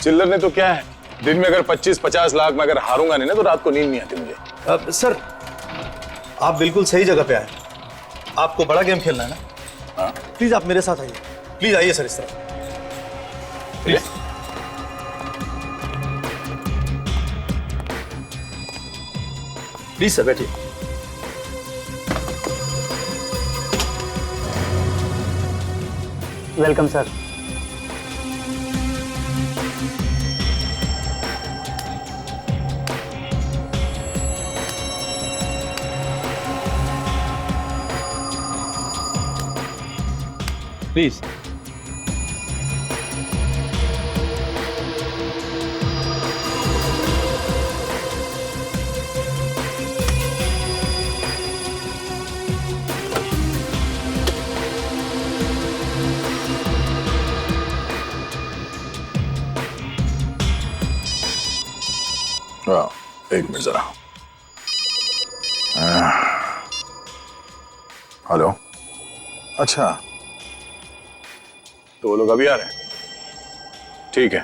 चिल्लर ने तो क्या है, दिन में अगर 25-50 लाख में अगर हारूंगा नहीं ना तो रात को नींद नहीं आती मुझे।
सर आप बिल्कुल सही जगह पे आए। आपको बड़ा गेम खेलना है ना?
हाँ।
प्लीज आप मेरे साथ आइए, प्लीज आइए सर इस तरफ। प्लीज प्लीज सर बैठिए।
Welcome sir.
प्लीज।
एक मिनट जरा। हेलो, अच्छा तो वो लोग अभी आ रहे हैं? ठीक है,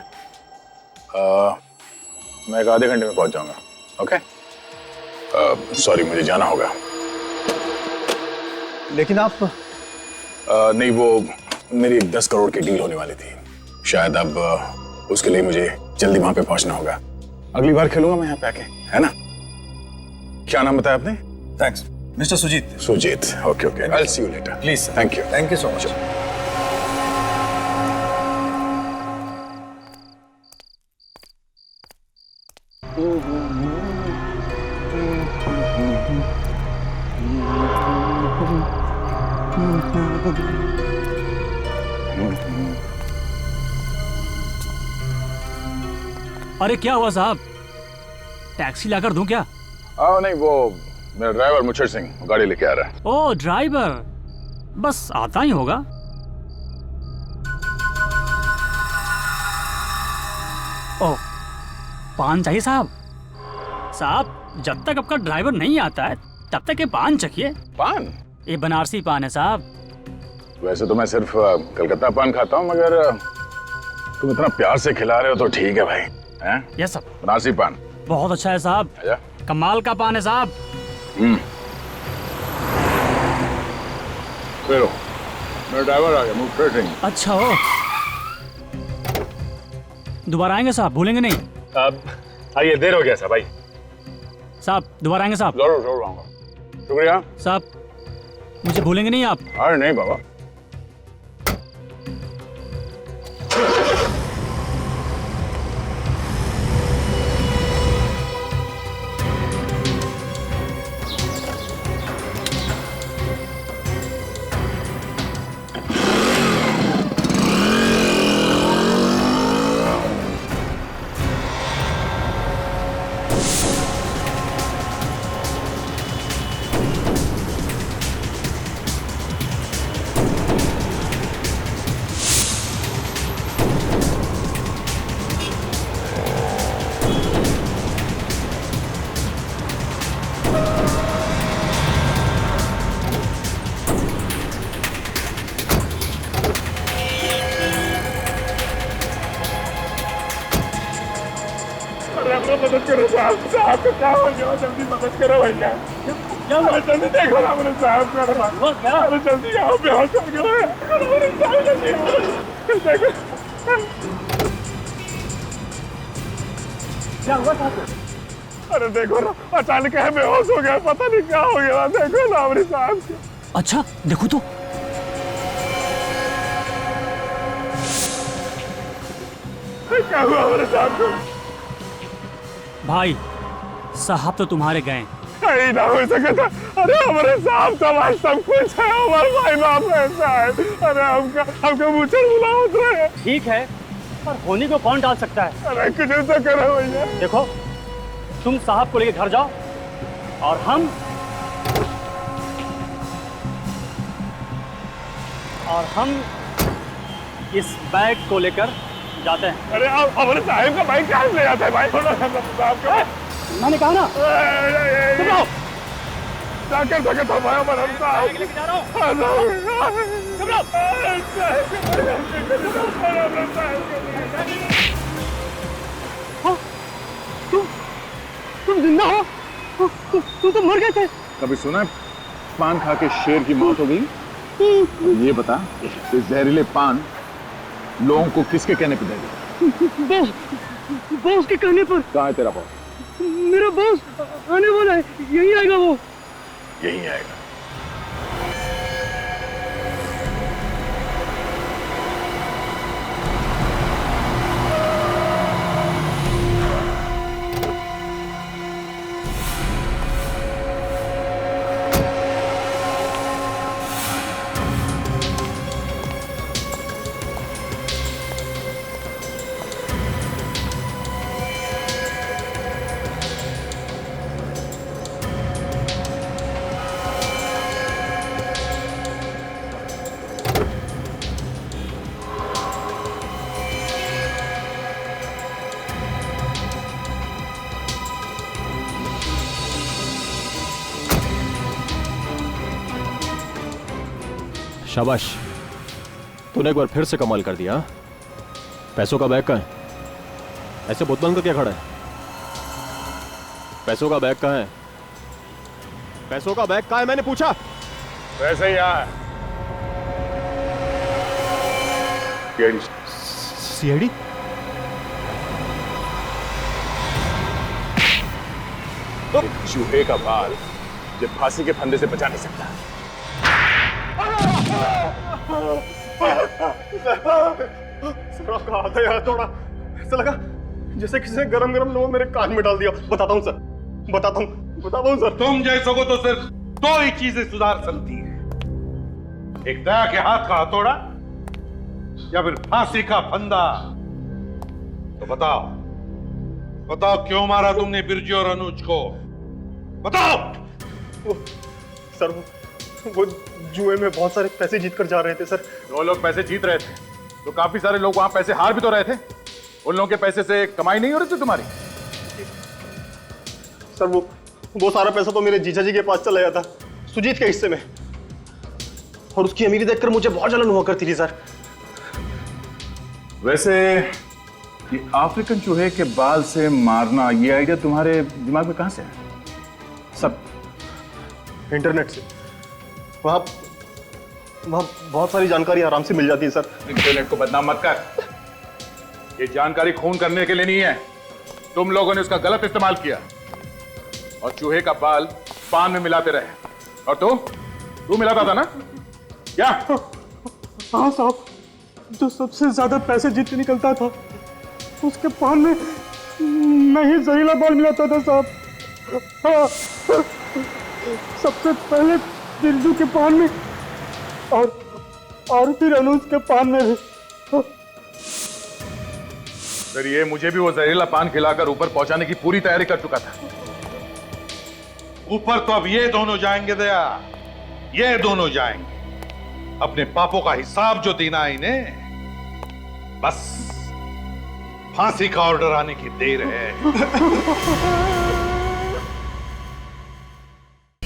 मैं एक आधे घंटे में पहुंच जाऊंगा। ओके, सॉरी मुझे जाना होगा।
लेकिन आप
नहीं, वो मेरी 10 करोड़ की डील होने वाली थी, शायद अब उसके लिए मुझे जल्दी वहां पे पहुंचना होगा। अगली बार खेलूंगा मैं यहाँ पे आके, है ना? क्या नाम बताया आपने?
Thanks mister Sujit.
Sujit, okay okay, I will see you later.
Please,
thank you
so much.
अरे क्या हुआ साहब, टैक्सी लाकर दूं क्या?
नहीं, वो मेरा ड्राइवर मुच्छर सिंह गाड़ी लेके आ रहा है।
ओ ड्राइवर, बस आता ही होगा। ओ पान चाहिए साहब? साहब जब तक आपका ड्राइवर नहीं आता है तब तक ये पान चखिए।
पान?
ये बनारसी पान है साहब।
वैसे तो मैं सिर्फ कलकत्ता पान खाता हूँ, मगर तुम इतना प्यार से खिला रहे हो तो ठीक है भाई। हैं?
Yes sir.
बनारसी पान
बहुत अच्छा है साहब, कमाल का पान है साहब।
चलो, मेरा ड्राइवर आ गया, मुझे सिंह।
अच्छा हो, दोबारा आएंगे साहब, भूलेंगे नहीं?
आइए, देर हो गया साहब भाई।
साहब दोबारा आएंगे साहब?
जरूर जरूर आऊंगा। शुक्रिया
साहब, मुझे भूलेंगे नहीं आप?
अरे नहीं बाबा।
मदद करो साहब, साहब को क्या हो गया? जल्दी मदद करो भैया। अरे जल्दी देखो ना मेरे साहब को। अरे जल्दी आओ, बेहोश हो गए। अरे साहब जल्दी देखो।
क्या हुआ साहब?
अरे देखो ना, अचानक है बेहोश हो गया, पता नहीं क्या हो गया। देखो ना मेरे साहब को।
अच्छा देखो तो।
क्या हुआ मेरे साहब को?
भाई साहब तो तुम्हारे गए।
कहीं ना हो सके था। अरे हमारे साहब तो आज सब कुछ है, हमारे भाई बाप ऐसा है। अरे हमका मुझे बुलाओ रहे।
ठीक है, पर होनी को कौन डाल सकता है?
अरे कुछ तो करो भैया।
देखो, तुम साहब को लेकर घर जाओ और हम इस बैग को लेकर जाते हैं।
अरे आप हमारे साहब का बाइक कहाँ ले जाते हैं भाई? साहब का
मैंने कहा ना, चुप रहो।
जाकर सके तो भाई हमारा साहब
लेके जा रहा हूँ। चुप रहो। तुम जिंदा हो? तुम तो मर गए थे।
कभी सुना है पान खा के शेर की मौत हो गई? ये बता, ये जहरीले पान लोगों को किसके कहने पे दे दे?
बॉस के कहने पर।
कहाँ है तेरा बॉस?
मेरा बॉस आने वाला है, यही आएगा वो।
यही आएगा।
शाबाश, तूने एक बार फिर से कमाल कर दिया। हाँ? पैसों का बैग कहाँ है? ऐसे बुत बन कर क्या खड़ा है? पैसों का बैग कहाँ है? पैसों का बैग कहाँ है मैंने पूछा।
वैसे ही आया
सीआईडी?
चूहे का बाल जो फांसी के फंदे से बचा नहीं सकता।
सर आपका हाथ है यार, थोड़ा ऐसा लगा जैसे किसी ने गरम गरम लोहा मेरे कान में डाल दिया। बताता हूँ सर, बताता हूँ सर।
तुम जैसों को तो सिर्फ दो ही चीजें सुधार सकती है, एक दया के हाथ का हथौड़ा या फिर फांसी का फंदा। तो बताओ बताओ, क्यों मारा तुमने बिरजू और अनुज को? बताओ।
सर वो जुए में बहुत सारे पैसे जीत कर जा रहे थे सर।
दो लोग पैसे जीत रहे थे तो काफी सारे लोग वहां पैसे हार भी तो रहे थे। उन लोगों के पैसे से कमाई नहीं हो रही थी तुम्हारी?
सर वो सारा पैसा तो मेरे जीजा जी के पास चला गया था, सुजीत के हिस्से में, और उसकी अमीरी देखकर मुझे बहुत जलन हुआ करती थी सर।
वैसे ये अफ्रीकन चूहे के बाल से मारना, ये आइडिया तुम्हारे दिमाग में कहां से है?
सब इंटरनेट से। वहां बहुत सारी जानकारी आराम से मिल जाती है सर।
इंटरनेट को बदनाम मत कर, ये जानकारी खून करने के लिए नहीं है। तुम लोगों ने उसका गलत इस्तेमाल किया और चूहे का बाल पान में मिलाते रहे। और तू मिलाता था ना क्या?
हाँ साहब, जो सबसे ज्यादा पैसे जीत के निकलता था उसके पान में नहीं जहरीला बाल मिलाता था साहब। हाँ, सबसे पहले बिरजू के पान में और फिर अनुज के पान में भी।
सर ये मुझे भी वो जहरीला पान खिलाकर ऊपर पहुंचाने की पूरी तैयारी कर चुका था।
ऊपर तो अब ये दोनों जाएंगे दया, ये दोनों जाएंगे। अपने पापों का हिसाब जो देना है इन्हें, बस फांसी का ऑर्डर आने की देर है।